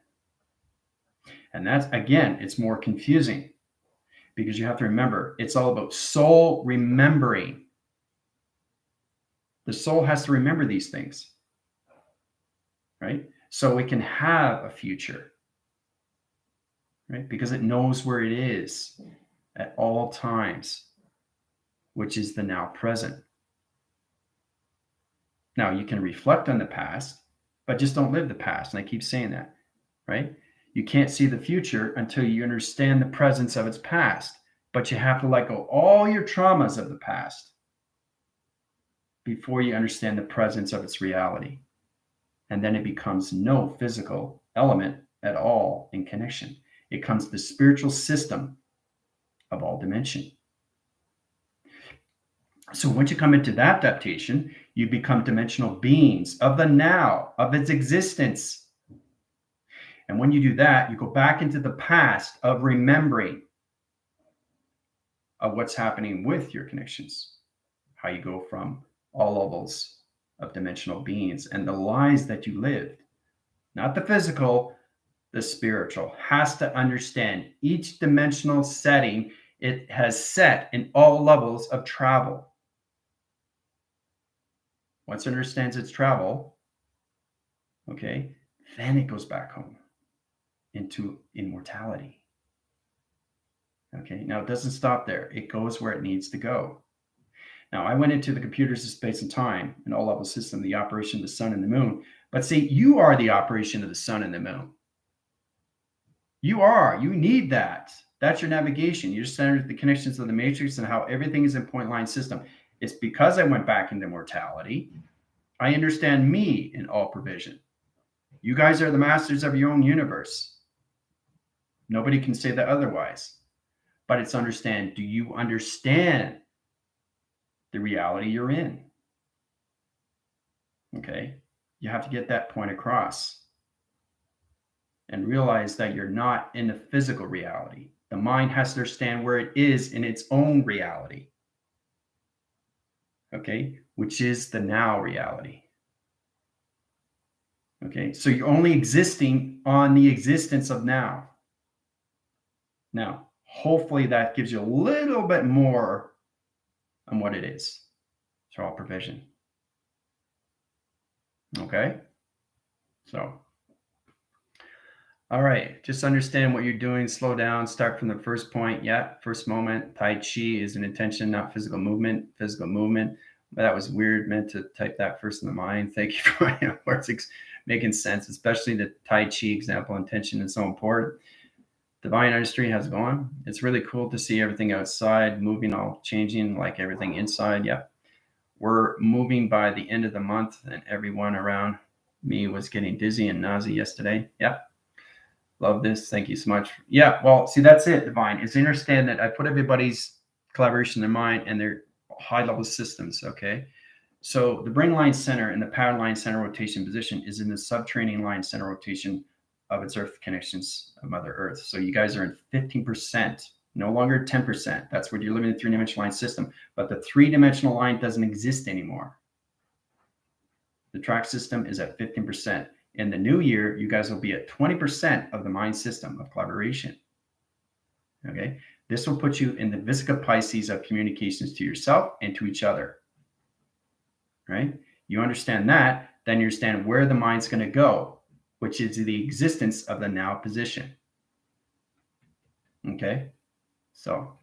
And that's, again, it's more confusing because you have to remember it's all about soul remembering. The soul has to remember these things, right? So it can have a future, right? Because it knows where it is at all times, which is the now present. Now, you can reflect on the past, but just don't live the past. And I keep saying that, right? You can't see the future until you understand the presence of its past, but you have to let go all your traumas of the past before you understand the presence of its reality. And then it becomes no physical element at all in connection. It becomes the spiritual system of all dimension. So once you come into that adaptation, you become dimensional beings of the now, of its existence. And when you do that, you go back into the past of remembering of what's happening with your connections, how you go from all levels of dimensional beings and the lives that you lived, not the physical, the spiritual, has to understand each dimensional setting it has set in all levels of travel. Once it understands its travel, okay, then it goes back home into immortality. Okay, now it doesn't stop there. It goes where it needs to go. Now, I went into the computers of space and time, an all-level system, the operation of the sun and the moon. But see, you are the operation of the sun and the moon. You need that. That's your navigation. You just understand the connections of the matrix and how everything is in point line system. It's because I went back into mortality. I understand me in all provision. You guys are the masters of your own universe. Nobody can say that otherwise. But it's understand, do you understand the reality you're in? Okay. You have to get that point across and realize that you're not in the physical reality. The mind has to understand where it is in its own reality. Okay. Which is the now reality. Okay. So you're only existing on the existence of now. Now, hopefully that gives you a little bit more on what it is. It's all provision. Okay. So, all right. Just understand what you're doing. Slow down. Start from the first point. Yeah. First moment. Tai Chi is an intention, not physical movement. Physical movement. But that was weird. Meant to type that first in the mind. Thank you for my words making sense, especially the Tai Chi example. Intention is so important. Divine Artistry, how's it going? It's really cool to see everything outside moving, all changing, like everything inside. Yeah. We're moving by the end of the month, and everyone around me was getting dizzy and nausea yesterday. Yeah. Love this. Thank you so much. Yeah. Well, see, that's it, Divine, is understand that I put everybody's collaboration in mind and their high level systems. Okay. So the brain line center and the pattern line center rotation position is in the subterranean line center rotation of its earth connections of Mother Earth. So you guys are in 15%, no longer 10%. That's where you're living in a three-dimensional line system. But the three-dimensional line doesn't exist anymore. The track system is at 15%. In the new year, you guys will be at 20% of the mind system of collaboration. Okay. This will put you in the Vesica Pisces of communications to yourself and to each other. Right? You understand that, then you understand where the mind's going to go, which is the existence of the now position. Okay. So,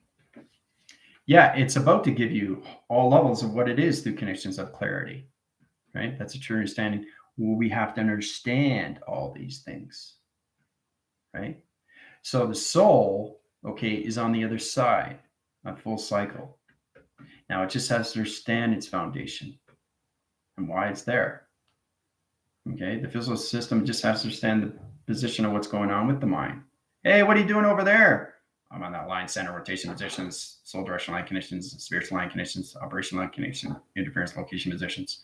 yeah, it's about to give you all levels of what it is through connections of clarity. Right? That's a true understanding. We have to understand all these things. Right? So the soul, okay, is on the other side, a full cycle. Now it just has to understand its foundation and why it's there. Okay, the physical system just has to understand the position of what's going on with the mind. Hey, what are you doing over there? I'm on that line center rotation positions, soul direction line connections, spiritual line connections, operational line connection, interference location positions.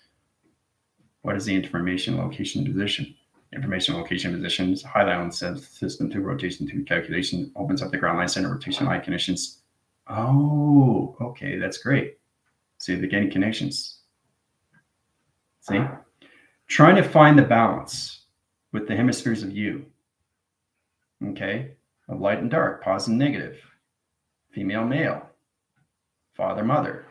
What is the information, location, position? Information, location, position is highlight on the system to rotation to calculation, opens up the ground line center rotation line conditions. Oh, okay, that's great. See, they're getting connections. See? Trying to find the balance with the hemispheres of you. Okay? Of light and dark, positive and negative, female, male, father, mother.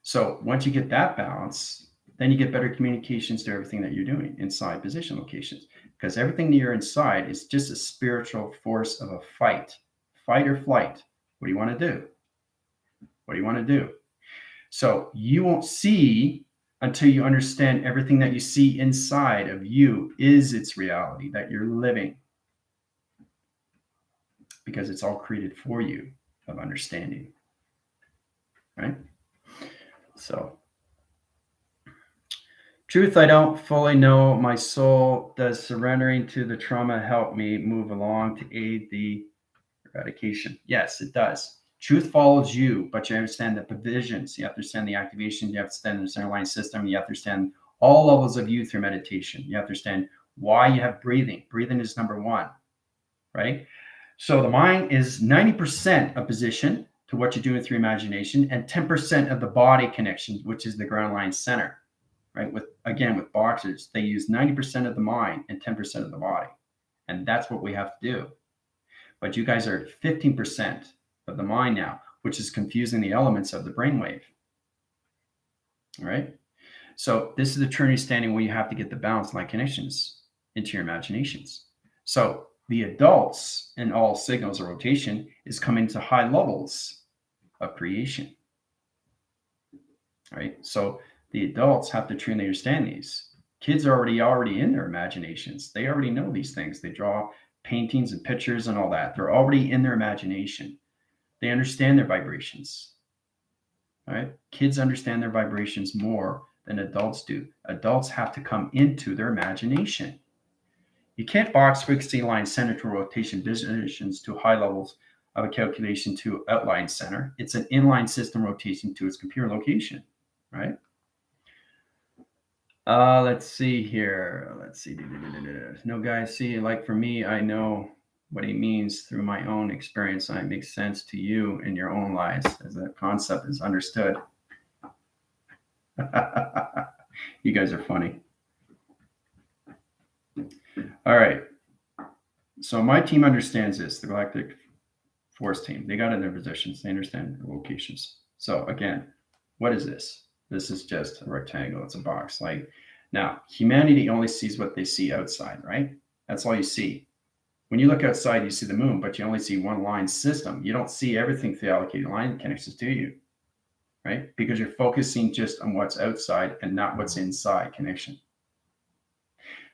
So once you get that balance, then you get better communications to everything that you're doing inside position locations. Because everything that you're inside is just a spiritual force of a fight or flight. What do you want to do? What do you want to do? So you won't see until you understand everything that you see inside of you is its reality that you're living. Because it's all created for you of understanding. Right? So, truth, I don't fully know my soul. Does surrendering to the trauma help me move along to aid the eradication? Yes, it does. Truth follows you, but you understand the provisions. You have to understand the activation. You have to understand the center line system. You have to understand all levels of you through meditation. You have to understand why you have breathing. Breathing is number one, right? So the mind is 90% of position to what you're doing through imagination and 10% of the body connection, which is the ground line center, right? With boxers, they use 90% of the mind and 10% of the body. And that's what we have to do. But you guys are 15% of the mind now, which is confusing the elements of the brainwave. All right. So this is the Trinity standing where you have to get the balance line connections into your imaginations. So the adults in all signals of rotation is coming to high levels of creation. All right. So the adults have to truly understand these. Kids are already in their imaginations. They already know these things. They draw paintings and pictures and all that. They're already in their imagination. They understand their vibrations. All right. Kids understand their vibrations more than adults do. Adults have to come into their imagination. You can't box frequency line center to rotation positions to high levels of a calculation to outline center. It's an inline system rotation to its computer location, right? Let's see here. Let's see. No, guys, see, like for me, I know what he means through my own experience, and it makes sense to you in your own lives as that concept is understood. You guys are funny. All right. So my team understands this, the Galactic Force team. They got in their positions. They understand the locations. So again, what is this? This is just a rectangle. It's a box. Like now, humanity only sees what they see outside, right? That's all you see. When you look outside, you see the moon, but you only see one line system. You don't see everything through allocated line connections, do you? Right? Because you're focusing just on what's outside and not what's inside connection.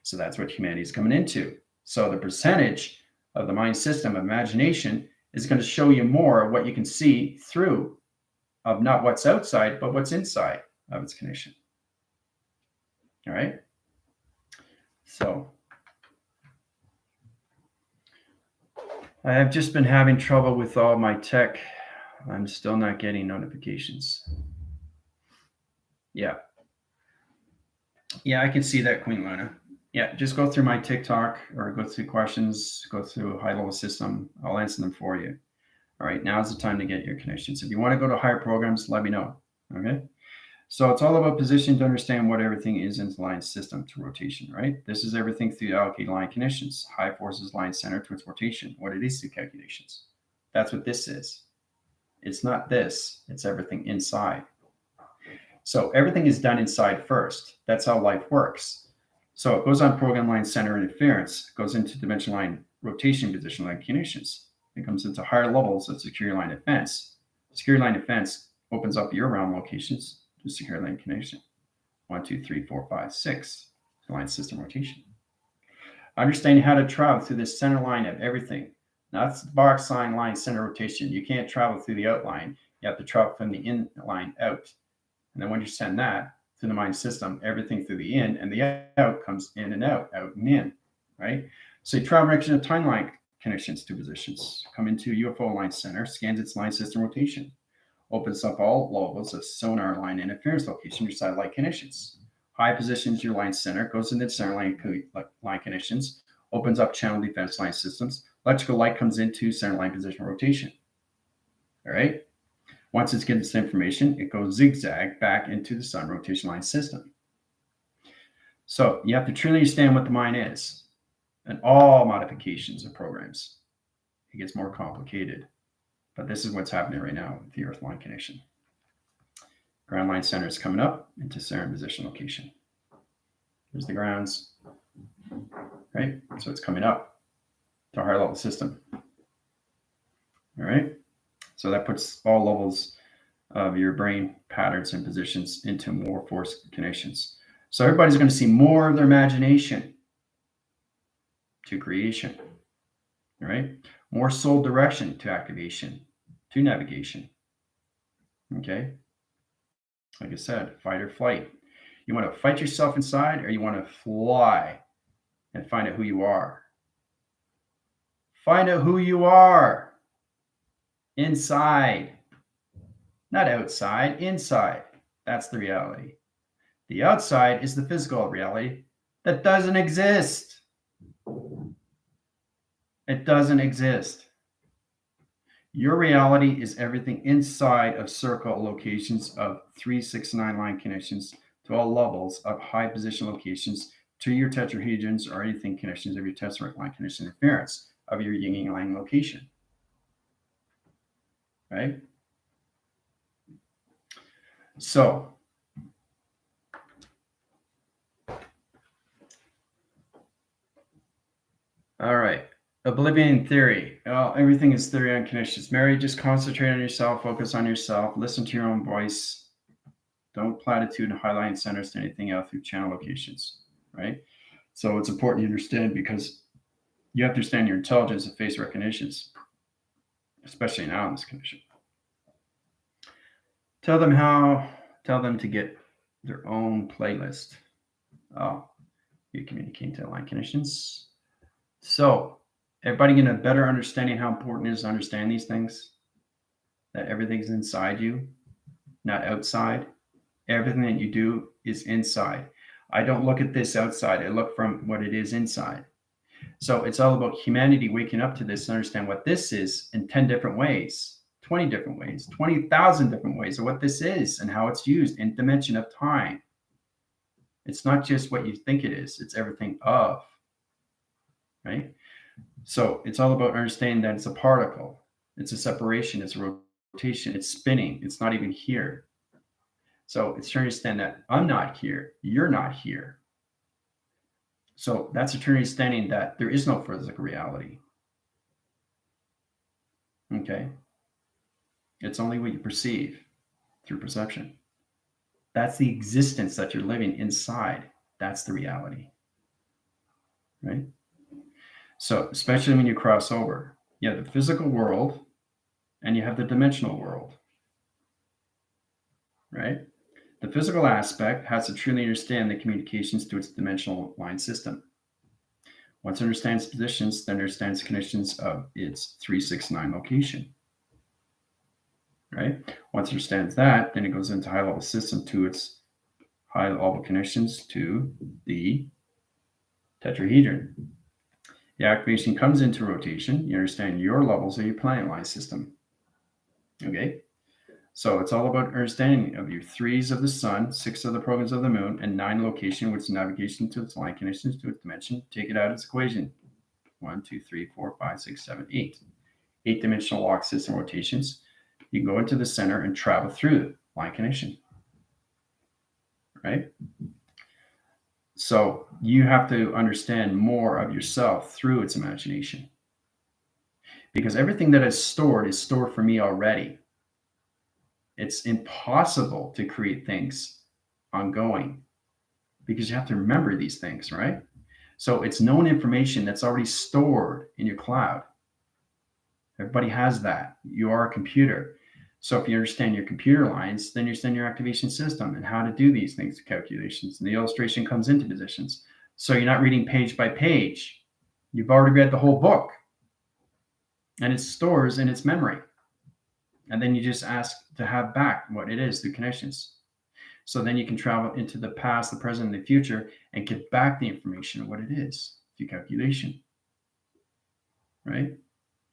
So that's what humanity is coming into. So the percentage of the mind system, imagination, is going to show you more of what you can see through of not what's outside, but what's inside of its connection. All right. So I have just been having trouble with all my tech. I'm still not getting notifications. Yeah. Yeah, I can see that, Queen Luna. Yeah, just go through my TikTok or go through questions, go through high level system. I'll answer them for you. All right, now's the time to get your connections. If you want to go to higher programs, let me know. Okay. So it's all about position to understand what everything is in the line system to rotation, right? This is everything through allocated line connections. High forces line center to its rotation, what it is through calculations. That's what this is. It's not this, it's everything inside. So everything is done inside first. That's how life works. So it goes on program line center interference, goes into dimension line rotation position line connections. It comes into higher levels of security line defense. Security line defense opens up your realm locations to secure line connection. 1, 2, 3, 4, 5, 6. Line system rotation. Understanding how to travel through this center line of everything. Now that's the box sign line center rotation. You can't travel through the outline. You have to travel from the in line out. And then when you send that through the mind system, everything through the in and the out comes in and out and in, right? So you travel direction of timeline connections to positions. Come into UFO line center, scans its line system rotation. Opens up all levels of sonar line interference location, your satellite connections. high positions your line center, goes into the center line connections, opens up channel defense line systems. Electrical light comes into center line position rotation. All right. Once it's getting this information, it goes zigzag back into the sun rotation line system. So you have to truly understand what the mind is and all modifications of programs. It gets more complicated, but this is what's happening right now with the Earth line connection. Ground line center is coming up into center position location. Here's the grounds, right? So it's coming up to a higher level system. All right. So that puts all levels of your brain patterns and positions into more forced connections. So everybody's going to see more of their imagination to creation, all right? More soul direction to activation, to navigation, okay? Like I said, fight or flight. You want to fight yourself inside, or you want to fly and find out who you are? Find out who you are inside, not outside, inside. That's the reality. The outside is the physical reality that doesn't exist. It doesn't exist. Your reality is everything inside of circle locations of 3, 6, 9 line connections to all levels of high position locations to your tetrahedrons or anything connections of your tesseract line connection interference of your yin yang line location. Right? So, all right. Oblivion theory. Well, everything is theory on connections. Mary, just concentrate on yourself, focus on yourself, listen to your own voice. Don't platitude and highlight centers to anything else through channel locations, right? So it's important to understand because you have to understand your intelligence and face recognitions, especially now in this condition. Tell them to get their own playlist. Oh, you communicate to line connections. So everybody getting a better understanding how important it is to understand these things, that everything's inside you, not outside. Everything that you do is inside. I don't look at this outside. I look from what it is inside. So it's all about humanity waking up to this and understand what this is in 10 different ways, 20 different ways, 20,000 different ways of what this is and how it's used in dimension of time. It's not just what you think it is. It's everything of, right? So it's all about understanding that it's a particle. It's a separation. It's a rotation. It's spinning. It's not even here. So it's trying to understand that I'm not here. You're not here. So that's a true understanding that there is no physical reality. Okay. It's only what you perceive through perception. That's the existence that you're living inside. That's the reality. Right? So especially when you cross over, you have the physical world and you have the dimensional world. Right? The physical aspect has to truly understand the communications to its dimensional line system. Once it understands positions, then understands connections of its 3, 6, 9 location. Right? Once it understands that, then it goes into high level system to its high level connections to the tetrahedron. The activation comes into rotation. You understand your levels of your planet line system. Okay? So it's all about understanding of your 3s of the sun, 6 of the programs of the moon, and 9 location, which is navigation to its line connections to its dimension. Take it out of its equation. 1, 2, 3, 4, 5, 6, 7, 8. 8-dimensional walk system rotations. You go into the center and travel through line connection. Right? So you have to understand more of yourself through its imagination. Because everything that is stored for me already. It's impossible to create things ongoing because you have to remember these things, right? So it's known information that's already stored in your cloud. Everybody has that. You are a computer. So if you understand your computer lines, then you understand your activation system and how to do these things, calculations. And the illustration comes into positions. So you're not reading page by page. You've already read the whole book. And it stores in its memory. And then you just ask to have back what it is through connections. So then you can travel into the past, the present, and the future and get back the information of what it is through calculation, right?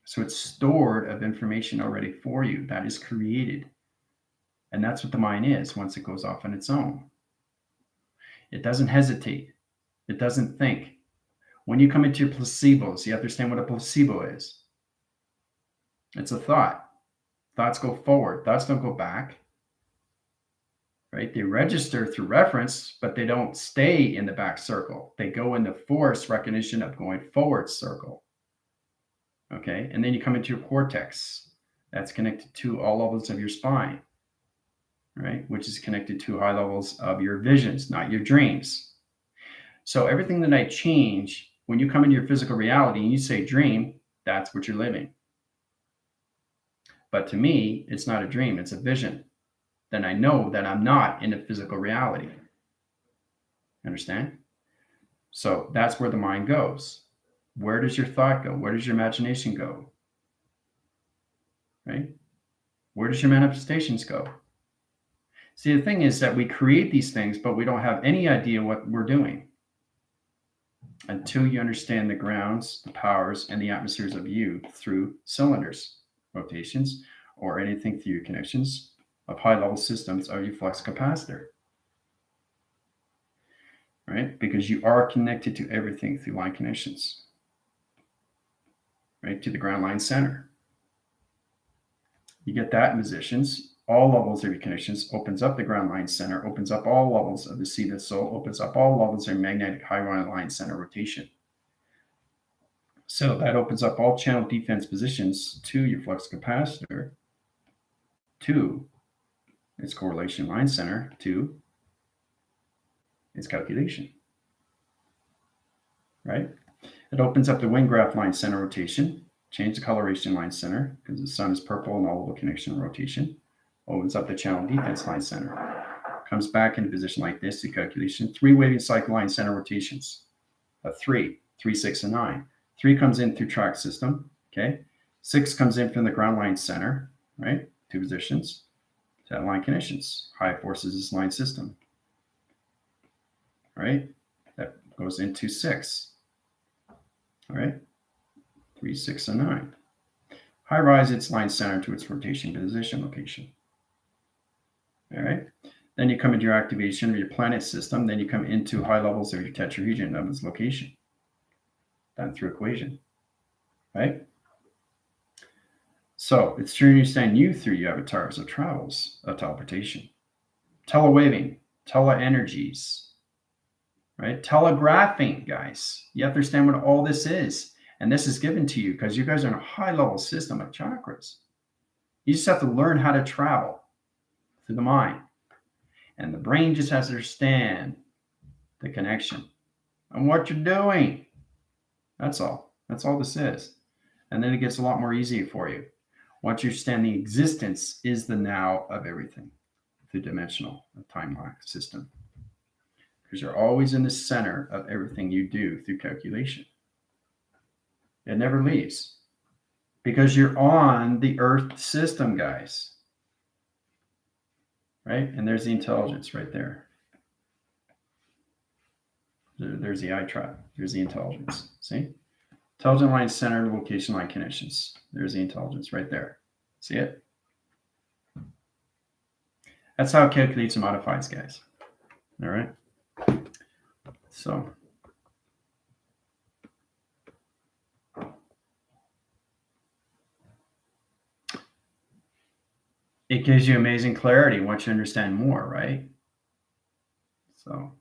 So it's stored of information already for you that is created. And that's what the mind is once it goes off on its own. It doesn't hesitate. It doesn't think. When you come into your placebos, you understand what a placebo is. It's a thought. Thoughts go forward. Thoughts don't go back. Right? They register through reference, but they don't stay in the back circle. They go in the force recognition of going forward circle. Okay? And then you come into your cortex. That's connected to all levels of your spine, right? Which is connected to high levels of your visions, not your dreams. So everything that I change, when you come into your physical reality and you say dream, that's what you're living. But to me, it's not a dream, it's a vision. Then I know that I'm not in a physical reality. Understand? So that's where the mind goes. Where does your thought go? Where does your imagination go? Right? Where does your manifestations go? See, the thing is that we create these things, but we don't have any idea what we're doing until you understand the grounds, the powers, and the atmospheres of you through cylinders, rotations, or anything through your connections of high-level systems of your flux capacitor. Right? Because you are connected to everything through line connections. Right? To the ground line center. You get that in positions. All levels of your connections opens up the ground line center, opens up all levels of the seed of the soul, opens up all levels of your magnetic high line center rotation. So that opens up all channel defense positions to your flux capacitor, to its correlation line center, to its calculation. Right? It opens up the wind graph line center rotation, change the coloration line center because the sun is purple and all level connection rotation. Opens up the channel defense line center. Comes back into position like this, the calculation. 3 waving cycle line center rotations. 3, 6, and 9. 3 comes in through track system. Okay. 6 comes in from the ground line center, right? 2 positions. That line connections. High forces is line system. Right? That goes into 6. All right. 3, 6, and 9. High rise its line center to its rotation position location. All right. Then you come into your activation of your planet system. Then you come into high levels of your tetrahedron of its location. Done through equation. Right? So it's to understand you through your avatars of travels of teleportation. Telewaving, teleenergies. Right? Telegraphing, guys. You understand what all this is. And this is given to you because you guys are in a high level system of chakras. You just have to learn how to travel through the mind. And the brain just has to understand the connection and what you're doing. That's all. That's all this is. And then it gets a lot more easier for you. Once you understand the existence is the now of everything, the dimensional time-line system. Because you're always in the center of everything you do through calculation. It never leaves. Because you're on the Earth system, guys. Right? And there's the intelligence right there. There's the eye trap. There's the intelligence. See? Intelligent line center, location line connections. There's the intelligence right there. See it? That's how it calculates and modifies, guys. All right? So. It gives you amazing clarity once you understand more, right? So.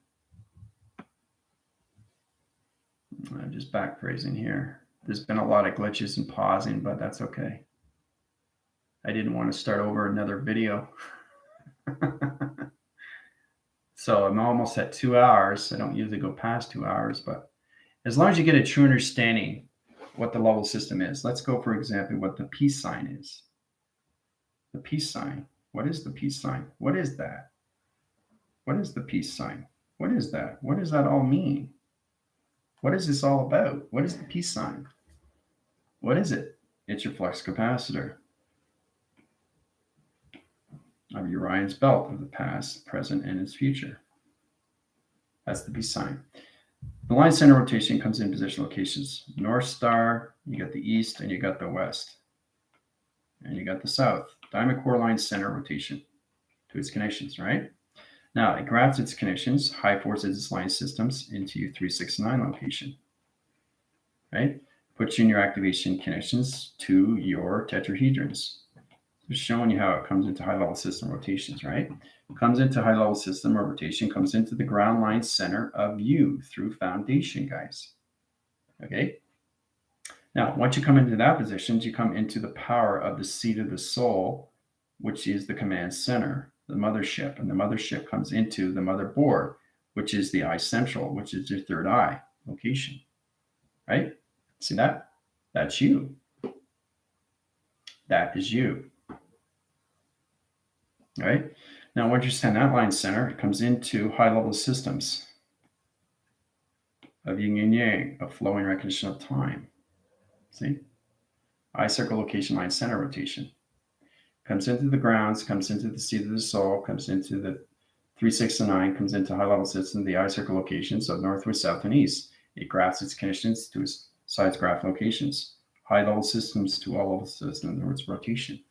I'm just back phrasing here. There's been a lot of glitches and pausing, but that's okay. I didn't want to start over another video. So I'm almost at 2 hours. I don't usually go past 2 hours, but as long as you get a true understanding what the level system is. Let's go, for example, what the peace sign is. The peace sign. What is the peace sign? What is that? What is the peace sign? What is that? What does that all mean? What is this all about? What is the peace sign? What is it? It's your flux capacitor. of Orion's belt of the past, present, and its future. That's the B sign. The line center rotation comes in position locations. North Star, you got the east, and you got the west. And you got the south. Diamond core line center rotation to its connections, right? Now, it grabs its connections, high forces its line systems into 3, 6, 9 location, right? Puts you in your activation connections to your tetrahedrons. Just showing you how it comes into high-level system rotations, right? Comes into high-level system rotation, comes into the ground line center of you through foundation, guys. Okay? Now, once you come into that position, you come into the power of the seat of the soul, which is the command center, the mothership. And the mothership comes into the motherboard, which is the eye central, which is your third eye location, right? See that? That's you. That is you. All right? Now, once you stand that line center, it comes into high-level systems of yin and yang, of flowing recognition of time. See? Eye circle location line center rotation. Comes into the grounds, comes into the seat of the soul, comes into the 3, 6, and 9, comes into high-level system, the eye circle locations of north, west, south, and east. It graphs its connections to its sides graph locations. High-level systems to all level systems, in other words, rotation.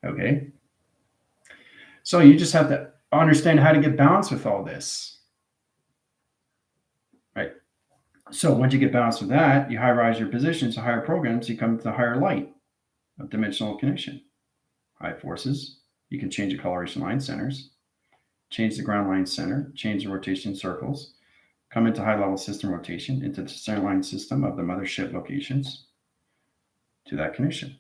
Okay? So you just have to understand how to get balanced with all this. Right? So once you get balanced with that, you high-rise your positions to higher programs, you come to higher light of dimensional connection. High forces, you can change the coloration line centers, change the ground line center, change the rotation circles, come into high-level system rotation, into the center line system of the mothership locations to that connection.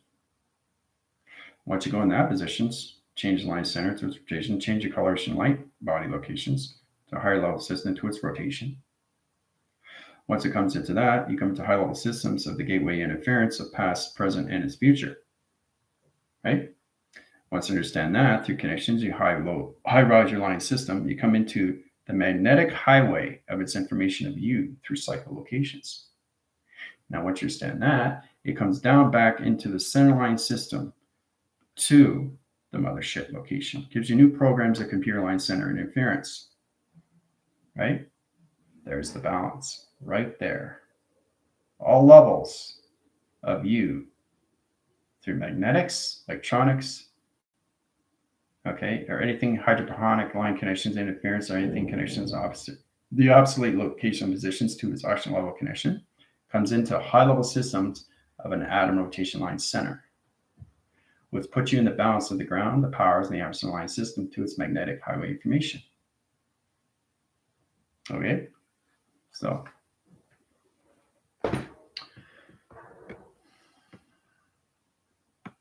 Once you go in that positions, change the line center to its rotation, change your coloration light body locations to a higher level system to its rotation. Once it comes into that, you come into high level systems of the gateway interference of past, present, and its future. Right? Once you understand that, through connections, you high-rise your line system, you come into the magnetic highway of its information of you through cycle locations. Now, once you understand that, it comes down back into the center line system to the mothership location. Gives you new programs of computer line center interference. Right? There's the balance right there. All levels of you through magnetics, electronics, okay, or anything hydroponic line connections, interference, or anything connections opposite. The obsolete location positions to its oxygen level connection comes into high level systems of an atom rotation line center, which puts you in the balance of the ground, the powers, and the oxygen line system to its magnetic highway information. Okay, so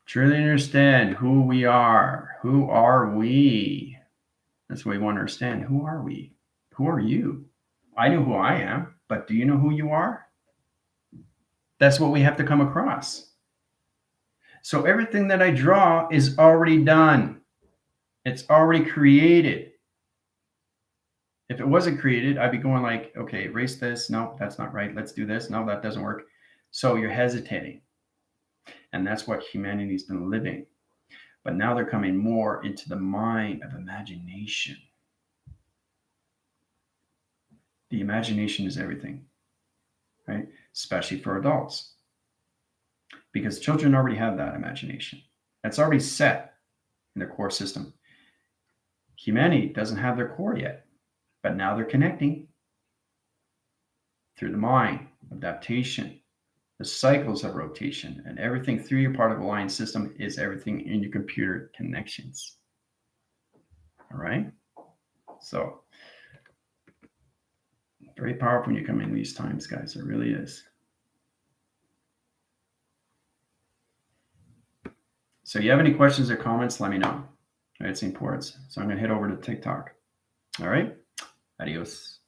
truly understand who we are. Who are we? That's what we want to understand. Who are we? Who are you? I know who I am, but do you know who you are? That's what we have to come across. So everything that I draw is already done. It's already created. If it wasn't created, I'd be going like, okay, erase this. No, that's not right. Let's do this. No, that doesn't work. So you're hesitating. And that's what humanity's been living. But now they're coming more into the mind of imagination. The imagination is everything, right? Especially for adults. Because children already have that imagination. That's already set in their core system. Humanity doesn't have their core yet, but now they're connecting through the mind, adaptation, the cycles of rotation, and everything through your particle line system is everything in your computer connections. All right? So, very powerful when you come in these times, guys. It really is. So, you have any questions or comments, let me know. All right, it's important. So, I'm going to head over to TikTok. All right? Adios.